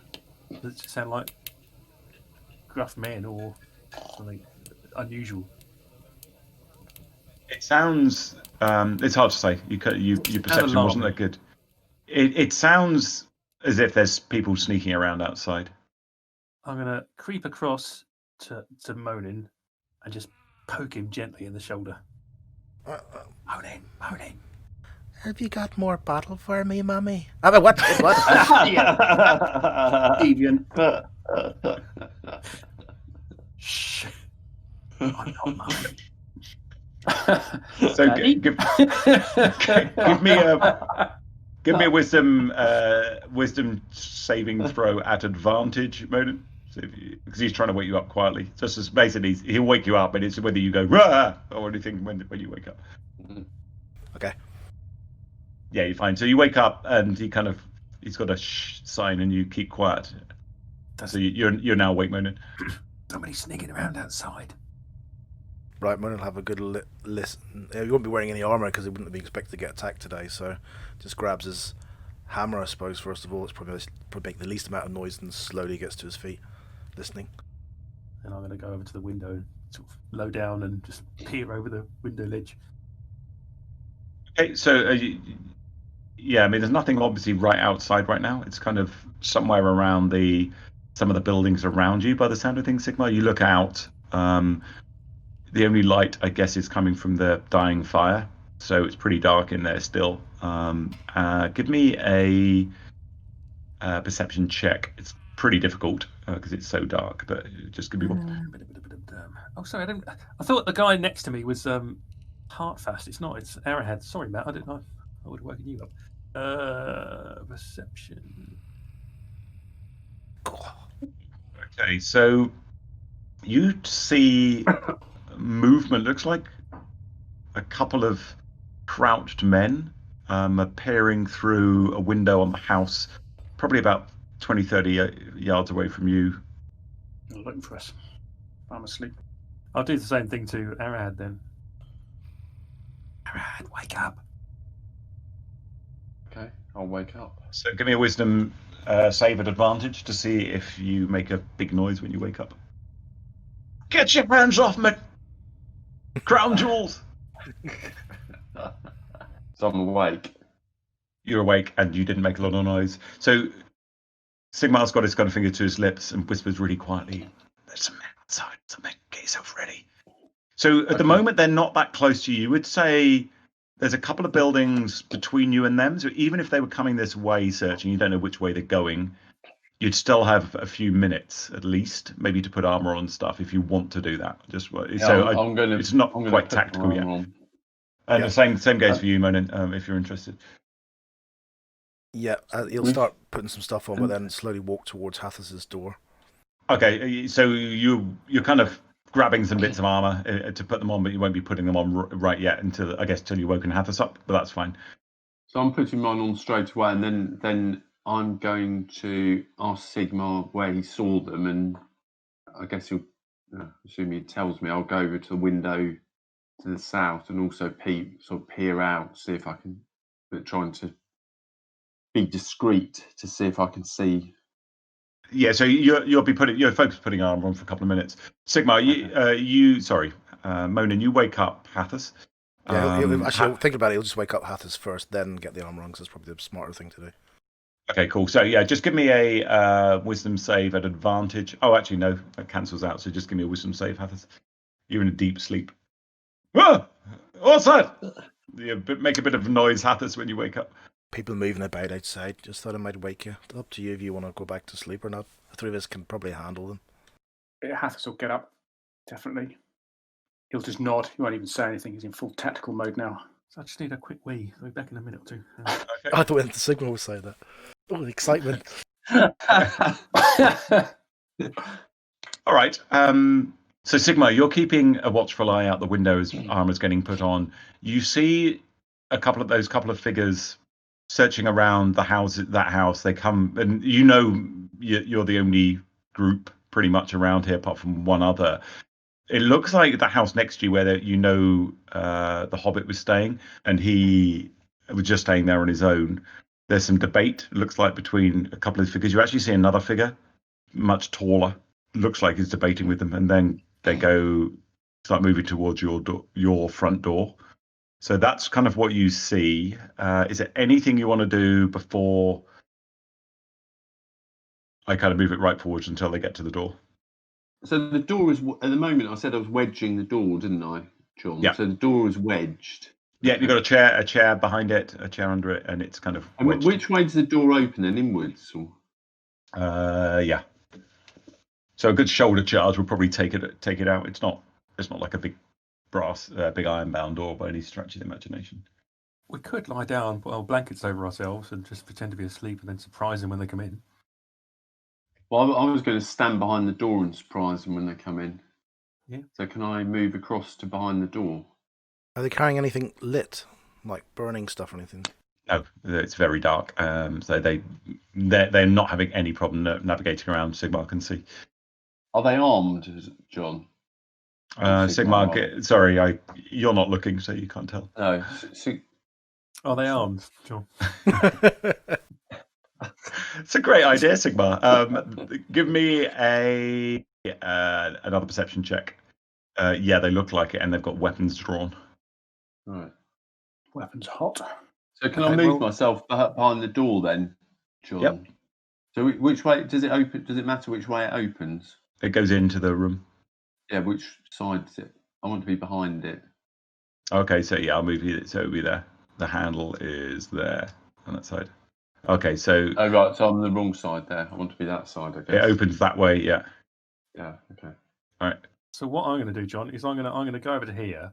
Does it sound like gruff men or something unusual? It sounds. It's hard to say. Your perception wasn't that good. It sounds as if there's people sneaking around outside. I'm gonna creep across to Monin and just poke him gently in the shoulder. Monin. Have you got more bottle for me, Mummy? What? Deviant. Shh. I'm not Mummy. So give me a wisdom saving throw at advantage, Monin, because he's trying to wake you up quietly. Just as basically he'll wake you up, and it's whether you go rah or anything when you wake up. Okay. Yeah, you're fine. So you wake up, and he's got a shh sign, and you keep quiet. So you're now awake, Monin. Somebody's sneaking around outside. Right, Monin will have a good listen. He won't be wearing any armour because he wouldn't be expected to get attacked today, so just grabs his hammer, I suppose, first of all. It's probably make the least amount of noise and slowly gets to his feet, listening. And I'm going to go over to the window and sort of low down and just peer over the window ledge. Okay, so yeah, I mean, there's nothing obviously right outside right now. It's kind of somewhere around some of the buildings around you by the sound of things, Sigmar. You look out. The only light, I guess, is coming from the dying fire, so it's pretty dark in there still. Give me a perception check. It's pretty difficult because it's so dark, but just give me one. Oh, sorry, I thought the guy next to me was Hartfast. It's not. It's Arrowhead. Sorry, Matt. I didn't know. I would have woken you up. Perception. Okay, so you see movement. Looks like a couple of crouched men appearing through a window on the house, probably about 20-30 yards away from you. They're looking for us. I'm asleep. I'll do the same thing to Arrowhead then. Arrowhead, wake up. Okay, I'll wake up. So give me a wisdom save at advantage to see if you make a big noise when you wake up. Get your hands off me! Crown jewels! So I'm awake. You're awake and you didn't make a lot of noise. So Sigmar's got his kind of finger to his lips and whispers really quietly, "There's some men outside. Something. Get yourself ready." So at the moment, they're not that close to you. You would say there's a couple of buildings between you and them. So even if they were coming this way searching, you don't know which way they're going, you'd still have a few minutes at least, maybe to put armor on stuff if you want to do that. Just it's not quite tactical yet. On. And the same goes for you, Monin, if you're interested. Yeah, he'll start putting some stuff on, but then slowly walk towards Hathas's door. Okay, so you're kind of grabbing some bits of armor to put them on, but you won't be putting them on right yet until you've woken Hathas up. But that's fine. So I'm putting mine on straight away, and then I'm going to ask Sigmar where he saw them, and I guess he'll, assuming he tells me, I'll go over to the window to the south and also peer out, see if I can, trying to be discreet to see if I can see. Yeah, so you'll be putting armor on for a couple of minutes. Sigmar, Monin, you wake up Hathas. Yeah, actually, think about it. He'll just wake up Hathas first, then get the armor on, because that's probably the smarter thing to do. Okay, cool. So yeah, just give me a wisdom save at advantage. Oh, actually, no, that cancels out. So just give me a wisdom save, Hathas. You're in a deep sleep. Ah! What's that? Make a bit of noise, Hathas, when you wake up. People moving about outside. Just thought I might wake you. It's up to you if you want to go back to sleep or not. The three of us can probably handle them. Hathas will get up, definitely. He'll just nod. He won't even say anything. He's in full tactical mode now. So I just need a quick wee. I'll be back in a minute or two. Okay. I thought the signal would say that. Oh, the excitement. All right. So Sigmar, you're keeping a watchful eye out the window as armor's getting put on. You see a couple of figures searching around that house. They come, and you're the only group pretty much around here apart from one other. It looks like the house next to you where the Hobbit was staying, and he was just staying there on his own. There's some debate, it looks like, between a couple of figures. You actually see another figure, much taller, looks like he's debating with them, and then they start moving towards your front door. So that's kind of what you see. Is there anything you want to do before I kind of move it right forwards until they get to the door? So the door is, at the moment, I said I was wedging the door, didn't I, John? Yeah. So the door is wedged. Yeah, you've got a chair behind it, a chair under it, and it's kind of wedged. Which way does the door open then, inwards? Or? Yeah. So a good shoulder charge will probably take it out. It's not like a big big iron-bound door by any stretch of the imagination. We could lie down, put our blankets over ourselves, and just pretend to be asleep, and then surprise them when they come in. Well, I was going to stand behind the door and surprise them when they come in. Yeah. So can I move across to behind the door? Are they carrying anything lit, like burning stuff or anything? No, it's very dark. So they're not having any problem navigating around. Sigmar can see. Are they armed, John? Sigmar, sorry, you're not looking, so you can't tell. No. Are they armed, John? It's a great idea, Sigmar. Give me another perception check. Yeah, they look like it, and they've got weapons drawn. Right. Weapons hot. So can I move myself behind the door then, John? Yep. So which way does it open? Does it matter which way it opens? It goes into the room. Yeah, which side is it? I want to be behind it. Okay, so yeah, I'll move you. So it'll be there. The handle is there on that side. Okay, so. Oh right, so I'm on the wrong side there. I want to be that side. I guess. It opens that way. Yeah. Yeah. Okay. All right. So what I'm going to do, John, is I'm going to go over to here.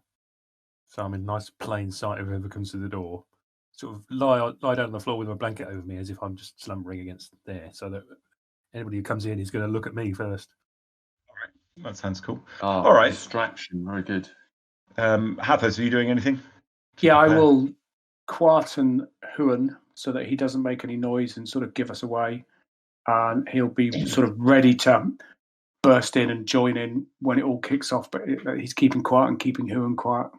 So I'm in nice plain sight of whoever comes through the door. Sort of lie down on the floor with my blanket over me as if I'm just slumbering against there, so that anybody who comes in is going to look at me first. All right, that sounds cool. All right, distraction, very good. Hathas, are you doing anything? Yeah, I will quieten Huan so that he doesn't make any noise and sort of give us away, and he'll be sort of ready to burst in and join in when it all kicks off. But he's keeping quiet and keeping Huan quiet.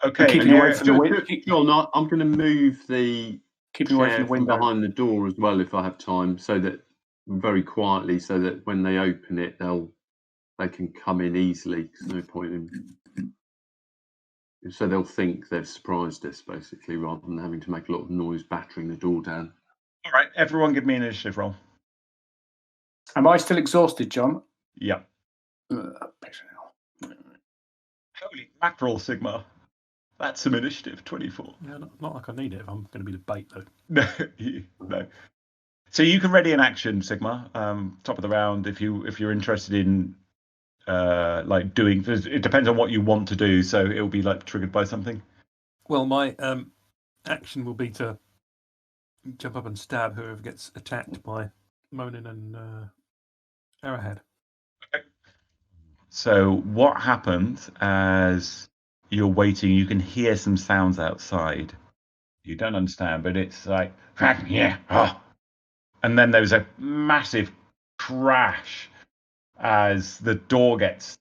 Okay, keeping away from the window. John, I'm going to move the keeping away from the window behind the door as well if I have time, so that very quietly, so that when they open it, they'll they can come in easily. There's no point in. So they'll think they've surprised us, basically, rather than having to make a lot of noise battering the door down. All right, everyone, give me an initiative roll. Am I still exhausted, John? Yeah. Holy Holy mackerel, Sigma. That's some initiative. 24. Yeah, not like I need it if I'm going to be the bait though. No. So you can ready an action, Sigma. Top of the round, if you're interested in like doing. It depends on what you want to do. So it will be like triggered by something. Well, my action will be to jump up and stab whoever gets attacked by Monin and Arrowhead. Okay. So what happens as you're waiting? You can hear some sounds outside. You don't understand, but it's like, yeah, oh. And then there's a massive crash as the door gets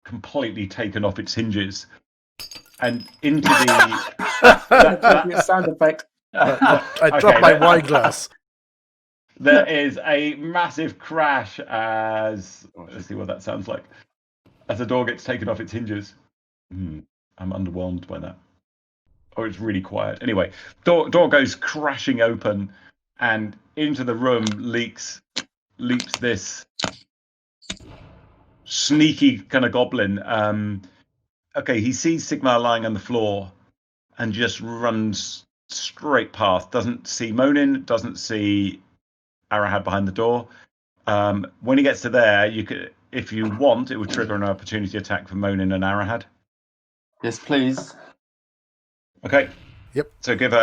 completely taken off its hinges and into the sound effect. I dropped my wine glass. There is a massive crash as let's see what that sounds like as the door gets taken off its hinges. I'm underwhelmed by that. Oh, it's really quiet. Anyway, door goes crashing open, and into the room leaps this sneaky kind of goblin. Okay, he sees Sigma lying on the floor and just runs straight past. Doesn't see Monin, doesn't see Arrowhead behind the door. When he gets to there, you could, if you want, it would trigger an opportunity attack for Monin and Arrowhead. Yes, please. Okay. Yep. So give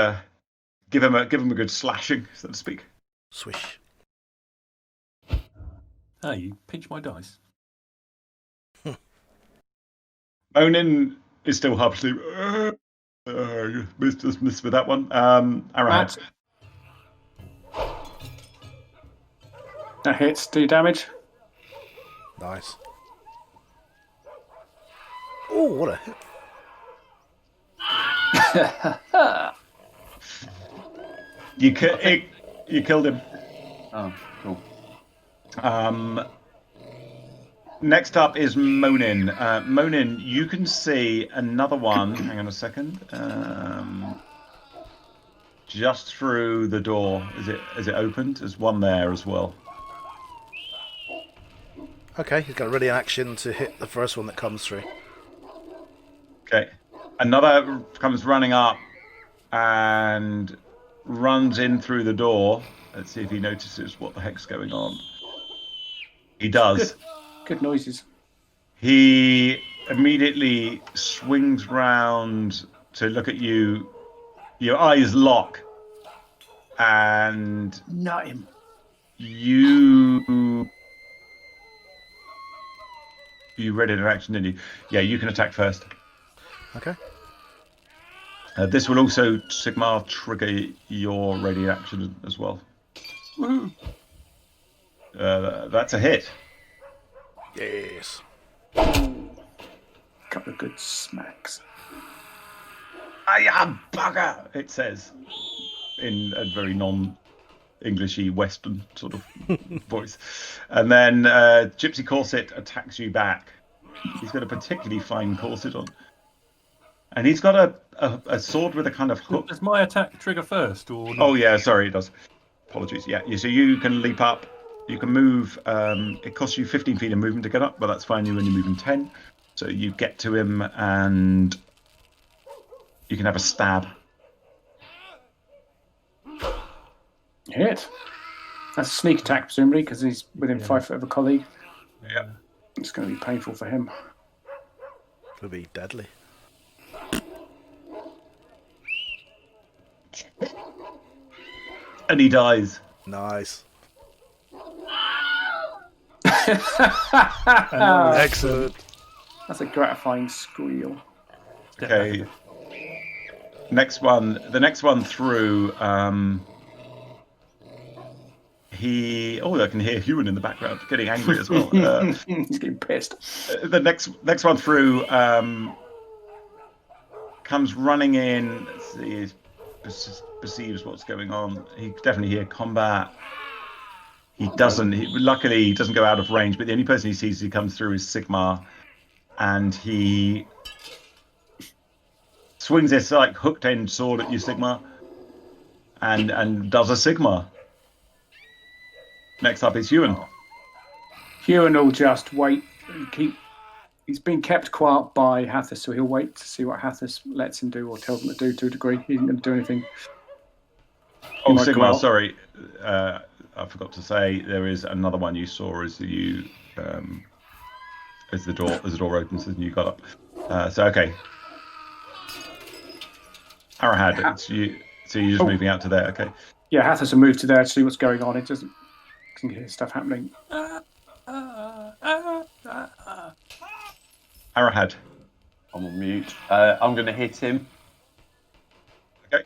him a good slashing, so to speak. Swish. Oh, you pinch my dice. Monin is still half asleep. Missed with that one. Arrowhead. That hits. Do damage. Nice. Oh, what a hit. You killed him. Oh, cool. Next up is Monin. Monin, you can see another one. Hang on a second. Just through the door. Is it opened? There's one there as well. Okay, he's got ready an action to hit the first one that comes through. Okay. Another comes running up and runs in through the door. Let's see if he notices what the heck's going on. He does. Good noises. He immediately swings round to look at you. Your eyes lock. And Nut him. You read it in action, didn't you? Yeah, you can attack first. Okay. This will also, Sigmar, trigger your ready action as well. Woo. That's a hit. Yes. Couple of good smacks. "Hiya, bugger!" it says in a very non-Englishy Western sort of voice. And then Gypsy Corset attacks you back. He's got a particularly fine corset on. And he's got a sword with a kind of hook. Does my attack trigger first? Or not? Oh, yeah, sorry, it does. Apologies. Yeah, so you can leap up. You can move. It costs you 15 feet of movement to get up, but that's fine. You're only moving 10. So you get to him and you can have a stab. Hit. That's a sneak attack, presumably, because he's within 5 foot of a colleague. Yeah. It's going to be painful for him. It'll be deadly. And he dies. Nice. Oh, Excellent. that's a gratifying squeal. Okay. The next one through. I can hear Ewan in the background getting angry as well. He's getting pissed. The next one through comes running in. Let's see, he perceives what's going on. He definitely hear combat. He doesn't. Luckily, he doesn't go out of range. But the only person he sees as he comes through is Sigmar, and he swings this like hooked end sword at you, Sigmar, and does a Sigmar. Next up is Ewan. Ewan will just wait and keep. He's been kept quiet by Hathis, so he'll wait to see what Hathis lets him do or tells him to do to a degree. He isn't going to do anything. Oh, Sigmar, sorry. I forgot to say there is another one you saw as you as the door opens and you got up. So okay. Arahad, it's you. So you're just moving out to there, okay? Yeah, Hathis will move to there to see what's going on. It doesn't can hear stuff happening. Arahad. I'm on mute. I'm going to hit him. Okay.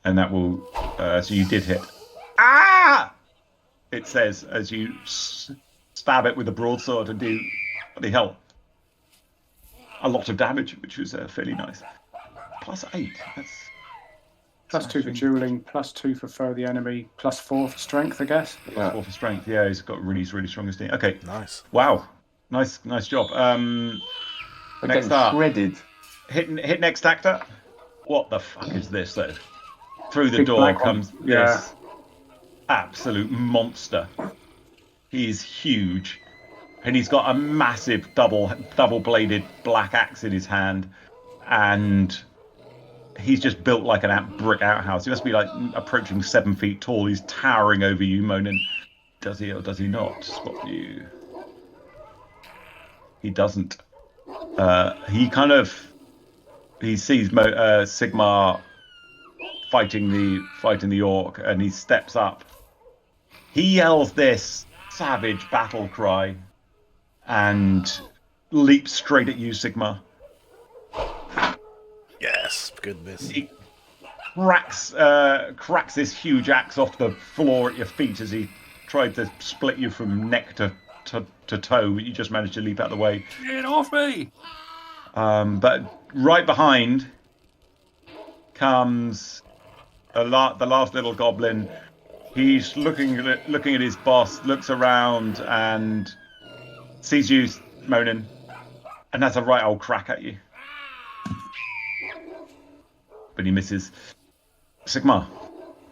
And that will. So you did hit. Ah! It says as you stab it with a broadsword and do bloody hell a lot of damage, which was fairly nice. +8. That's +2 for dueling, +2 for foe the enemy, +4 for strength, I guess. +4 for strength. Yeah, he's got really strong esteem. Okay. Nice. Wow. Nice job. Next up. Shredded. Hit next actor. What the fuck is this though? Through the Big door black comes one. Yeah. this absolute monster. He's huge. And he's got a massive double-bladed black axe in his hand. And he's just built like a brick outhouse. He must be like approaching 7 feet tall. He's towering over you, moaning. Does he or does he not spot you? He doesn't. He sees Sigmar fighting the orc, and he steps up. He yells this savage battle cry, and leaps straight at you, Sigmar. Yes, goodness. He cracks this huge axe off the floor at your feet as he tried to split you from neck to toe. You just managed to leap out of the way. Get off me! But right behind comes the last little goblin. He's looking at his boss, looks around and sees you moaning, and that's a right old crack at you. But he misses. Sigmar,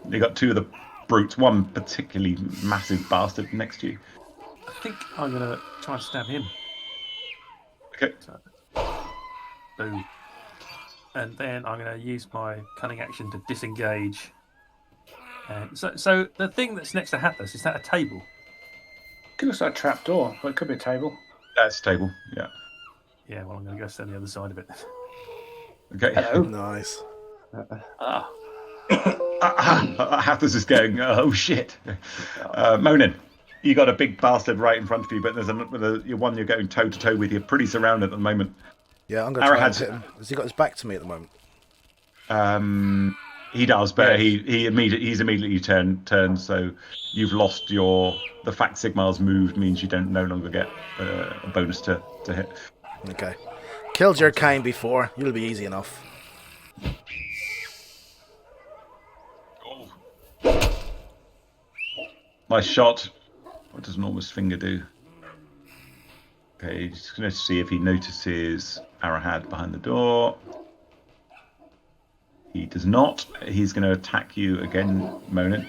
you got two of the brutes, one particularly massive bastard next to you. I think I'm going to try and stab him. Okay. Boom. And then I'm going to use my cunning action to disengage. And so the thing that's next to Hathis, is that a table? It looks like a trap door, but it could be a table. That's a table, yeah. Yeah, well, I'm going to go stand on the other side of it. Okay. Hello. Nice. Hathis is going, oh shit. Monin, you got a big bastard right in front of you, but there's one you're going toe to toe with. You're pretty surrounded at the moment. Yeah, I'm going to try and hit him. Has he got his back to me at the moment? He does, but he's immediately turned. So you've lost the fact Sigmar's moved means you don't no longer get a bonus to hit. Okay. Killed your kind before. You'll be easy enough. Nice shot. What does Enormous Finger do? Okay, just going to see if he notices Arahad behind the door. He does not. He's going to attack you again, Monin,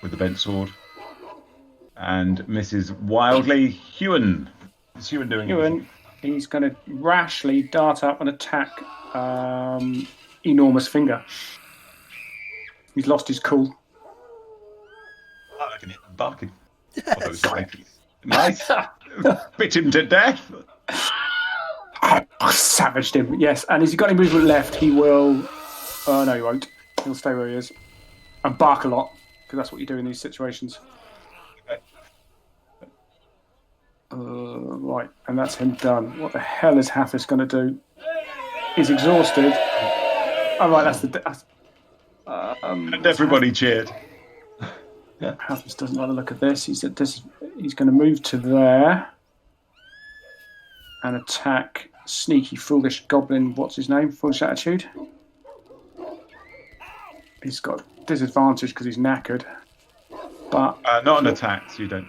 with the bent sword. And misses wildly. Ewan. What's Ewan doing? Ewan, he's going to rashly dart up and attack Enormous Finger. He's lost his cool. Oh, I can hit him barking. Yes. Nice. Bit him to death. Savaged him, yes. And as he got any movement left, he will... Oh, no, he won't. He'll stay where he is. And bark a lot, because that's what you do in these situations. Okay. Right, and that's him done. What the hell is Hathis going to do? He's exhausted. Oh, right, that's the... and everybody cheered. Yeah, Hathis doesn't like the look of this. He's going to move to there and attack sneaky, foolish goblin. What's his name? Foolish Attitude. He's got disadvantage because he's knackered. But not an attack, so you don't.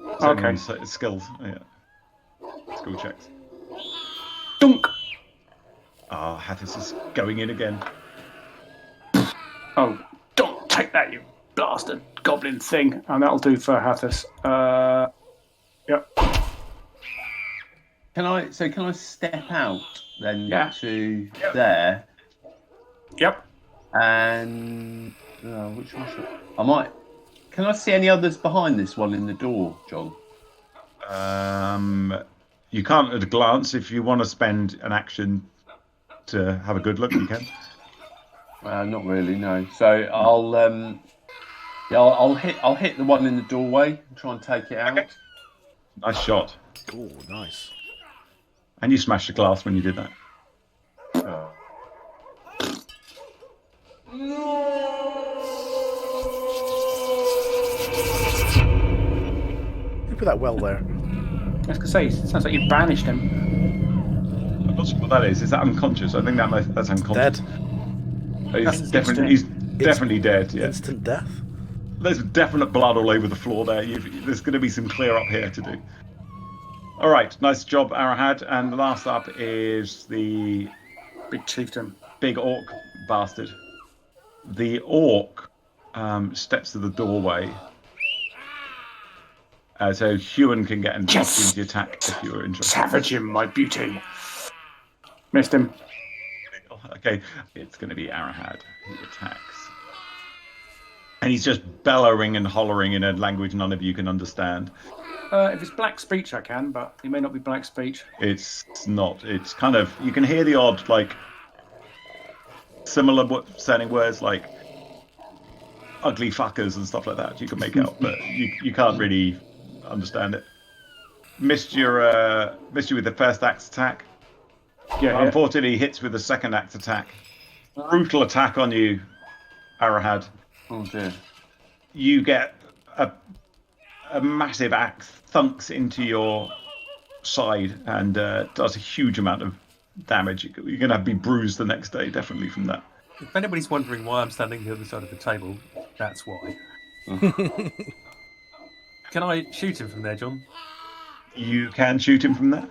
It's okay. only on skills. Yeah. Skill checks. Dunk! Ah, Hathis is going in again. Oh, don't take that, you bastard goblin thing. And that'll do for Hathis. Yep. Can I step out then to there? Yep. And which one should I might? Can I see any others behind this one in the door, John? You can't at a glance. If you want to spend an action to have a good look, you can. Not really, no. So I'll hit the one in the doorway and try and take it out. Okay. Nice shot. Oh, nice. And you smashed the glass when you did that. You put that well there. I was going to say, it sounds like you banished him. I'm not sure what that is. Is that unconscious? I think that's unconscious. Dead. He's definitely dead. Yeah. Instant death. There's definite blood all over the floor there. There's going to be some clear up here to do. All right, nice job, Arahad. And last up is the Big chieftain. big orc bastard. The orc steps to the doorway. So Huon can get an opportunity attack if you're interested. Savage him, my beauty. Missed him. Okay, it's going to be Arahad who attacks. And he's just bellowing and hollering in a language none of you can understand. If it's black speech, I can, but it may not be black speech. It's not. It's kind of... You can hear the odd, like, similar sounding words like ugly fuckers and stuff like that you can make out, but you can't really understand it. Missed you with the first axe attack. Yeah. Unfortunately, he hits with the second axe attack. Brutal attack on you, Arahad. Oh dear. You get a massive axe thunks into your side and does a huge amount of damage. You're going to be bruised the next day, definitely, from that. If anybody's wondering why I'm standing the other side of the table, that's why. Can I shoot him from there, John? You can shoot him from there.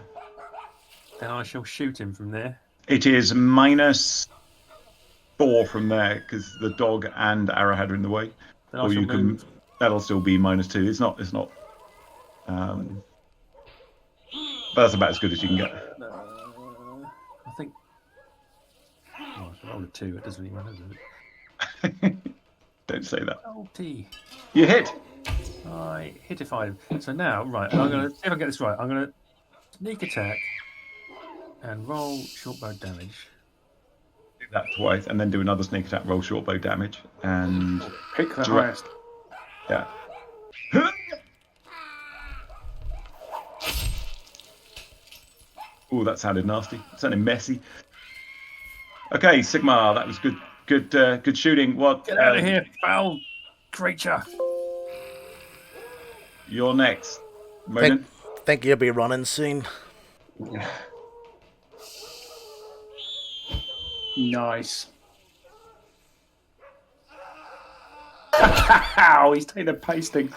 Then I shall shoot him from there. It is -4 from there because the dog and Arrowhead are in the way. Then or you can. move. That'll still be -2. It's not. But that's about as good as you can get. I think. Oh, I rolled a 2. It doesn't really matter, does it? Don't say that. Oh, T. You hit. I hit a 5. So now, right, I'm going to see if I get this right. I'm going to sneak attack and roll short bow damage. Do that twice, and then do another sneak attack, roll short bow damage, and pick the highest. Yeah. Oh, that sounded nasty. It sounded messy. Okay, Sigmar, that was good shooting. What? Get out of here, foul creature! You're next. Monin? Think you'll be running soon. Nice. Ow, he's taking a pasting.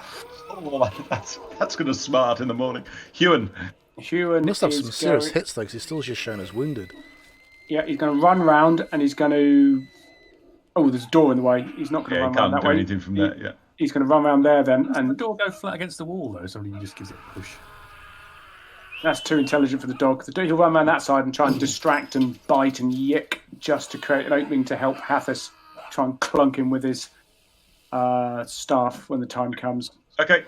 Oh, that's going to smart in the morning. Huon. He must have some serious hits though, because he's still just shown as wounded. Yeah, he's going to run round and he's going to... Oh, there's a door in the way. He's not going to run round that way. Can't do anything from there, yeah. He's going to run round there then. Does And the door go flat against the wall, though? Somebody just gives it a push. that's too intelligent for the dog. He'll run around that side and try and distract and bite and yick just to create an opening to help Hathis try and clunk him with his staff when the time comes. Okay.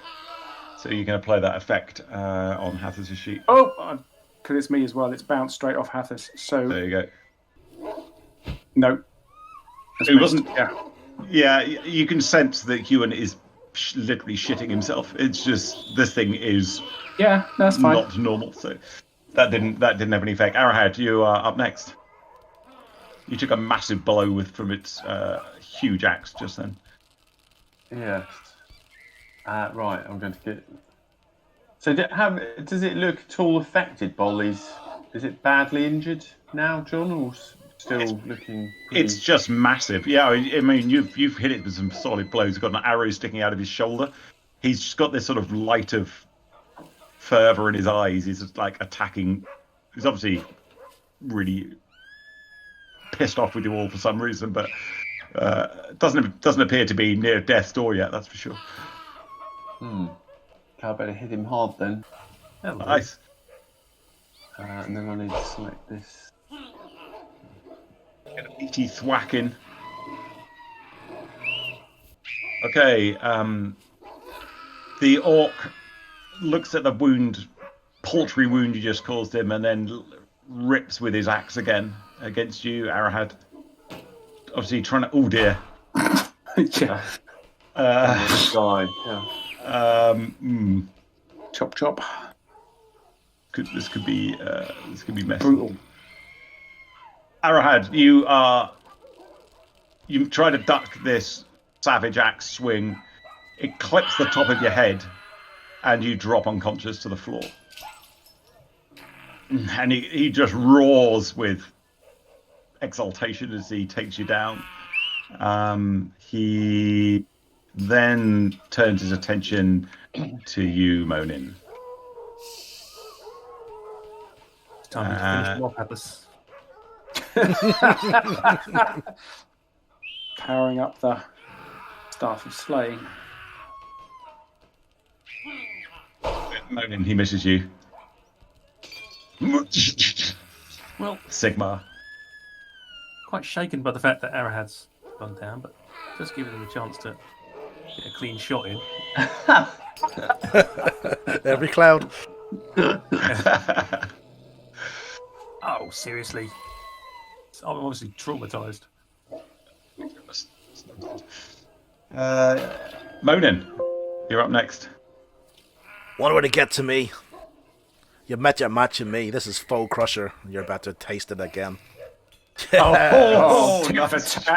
So you can apply that effect on Hathis' sheet. Oh, because it's me as well. It's bounced straight off Hathis. So there you go. No. It wasn't. Yeah. Yeah, you can sense that Huon is literally shitting himself. It's just this thing is that's fine. not normal. So that didn't have any effect. Arrowhead, you are up next. You took a massive blow from its huge axe just then. Yes. Right, I'm going to get. So, does it look at all affected, Boll? Is it badly injured now, John, or still looking pretty... It's just massive. Yeah, I mean, you've hit it with some solid blows. You've got an arrow sticking out of his shoulder. He's just got this sort of light of fervor in his eyes. He's just like attacking. He's obviously really pissed off with you all for some reason, but doesn't appear to be near death's door yet. That's for sure. I better hit him hard then. Hello. Nice. And then I need to select this. Get a meaty thwacking. Okay. The orc looks at the paltry wound you just caused him, and then rips with his axe again against you, Arahad. Obviously trying to... Oh dear. Yeah. This guy. Yeah. Chop chop. This could be messy. Brutal. Arahad, you try to duck this savage axe swing. It clips the top of your head, and you drop unconscious to the floor. And he just roars with exultation as he takes you down. He then turns his attention to you, Monin. It's time to finish him off, Atlas. Powering up the staff of slaying. Monin, he misses you. Well, Sigma. quite shaken by the fact that Arahad's gone down, but just giving him a chance to get a clean shot in. Every cloud. Oh, seriously? I'm obviously traumatized. Monin, you're up next. One way to get to me. You met your match in me. This is Foe Crusher. You're about to taste it again. Oh, nice.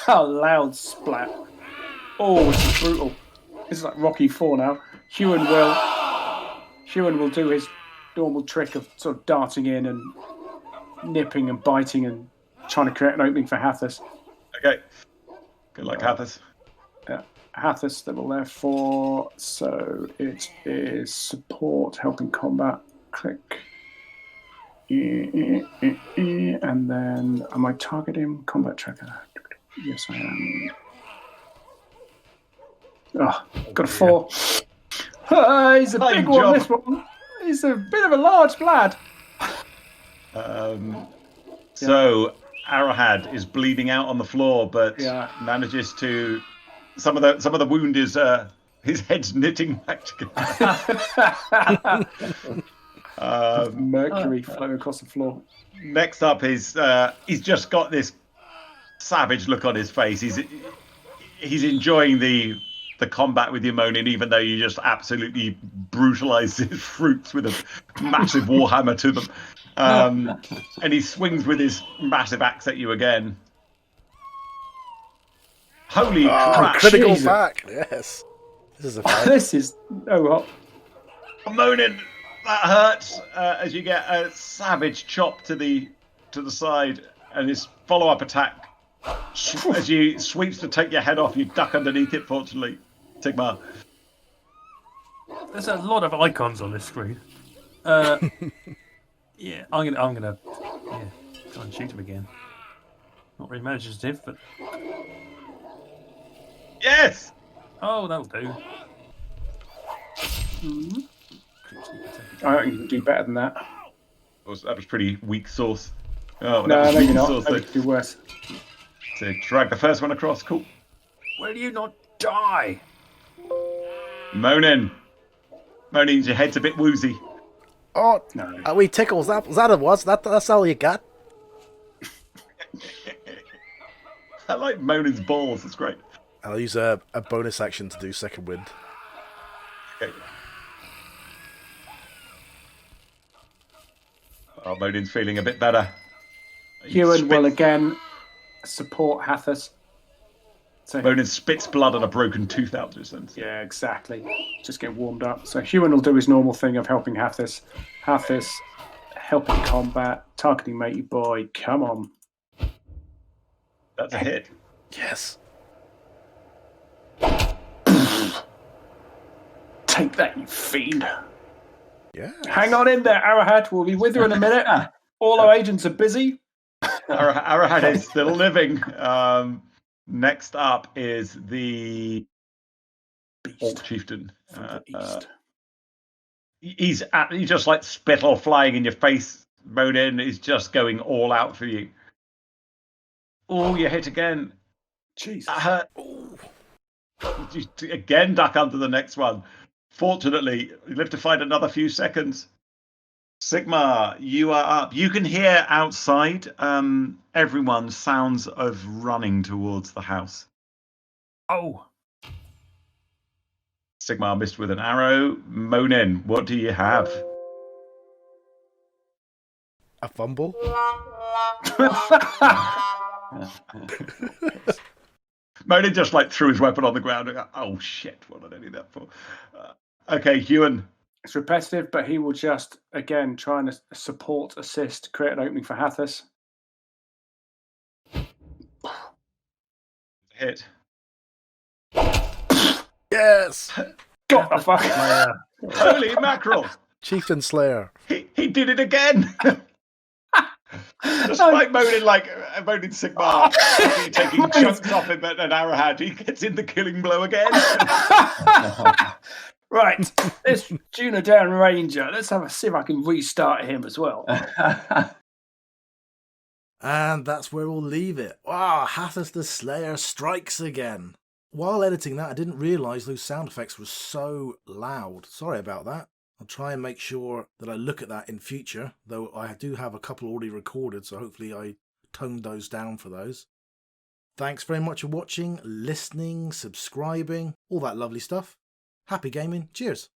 A loud splat. Oh, this is brutal. This is like Rocky IV now. Huon will do his normal trick of sort of darting in and nipping and biting and trying to create an opening for Hathis. Okay. Good luck, Hathis. Hathis level there 4, so it is support, helping combat. Click. And then, am I targeting combat tracker? Yes, I am. Oh, got a 4. He's a big one, this one. He's a bit of a large lad. So, Arahad is bleeding out on the floor, but manages to... Some of the wound is his head's knitting back together. Mercury flowing across the floor. Next up is he's just got this savage look on his face. He's enjoying the combat with you, Monin, even though you just absolutely brutalised his fruits with a massive warhammer to them. And he swings with his massive axe at you again. Holy crap! Critical back. Yes. This is a fight. This is hot. Monin, that hurts as you get a savage chop to the side, and his follow-up attack as you sweeps to take your head off. You duck underneath it, fortunately. Sigmar. There's a lot of icons on this screen. I'm gonna try and shoot him again. Not very imaginative, but yes. Oh, that'll do. I think you can do better than that. That was pretty weak sauce. Oh, No, maybe not. Sauce, Maybe do worse. so drag the first one across. Cool. Will you not die? Monin, your head's a bit woozy. Oh, No. are we tickles? That's all you got? I like Monin's balls. It's great. I'll use a bonus action to do second wind. Okay. Oh, Monin's feeling a bit better. Huon will again support Hathis. So Monin spits blood and a broken tooth out his sense. yeah, exactly. Just getting warmed up. So Human will do his normal thing of helping Hathis. Hathis, helping combat, targeting matey boy. Come on. That's a hit. Yes. Take that, you fiend. Yeah. Hang on in there, Arahad. We'll be with you in a minute. All our agents are busy. Arahad is still living. Next up is the Orc Chieftain. From the east. He's just like spittle flying in your face. Monin is just going all out for you. Oh, you hit again. Jesus. That hurt. You again duck under the next one. Fortunately, you live to fight another few seconds. Sigma, you are up. You can hear outside everyone sounds of running towards the house. Oh. Sigma missed with an arrow. Monin, what do you have? A fumble. Monin just like threw his weapon on the ground and go, oh shit, what did I need that for? Okay, Ewan. It's repetitive, but he will just, again, try and support, assist, create an opening for Hathis. Hit. Yes. Got the fuck. Holy mackerel. Chieftain Slayer. He did it again. Despite Monin Sigma taking chunks off him at an Arahad, he gets in the killing blow again. Right, this Dunedain Ranger. Let's see if I can restart him as well. And that's where we'll leave it. Wow, Hathis the Slayer strikes again. While editing that, I didn't realise those sound effects were so loud. Sorry about that. I'll try and make sure that I look at that in future, though I do have a couple already recorded, so hopefully I toned those down for those. Thanks very much for watching, listening, subscribing, all that lovely stuff. Happy gaming. Cheers.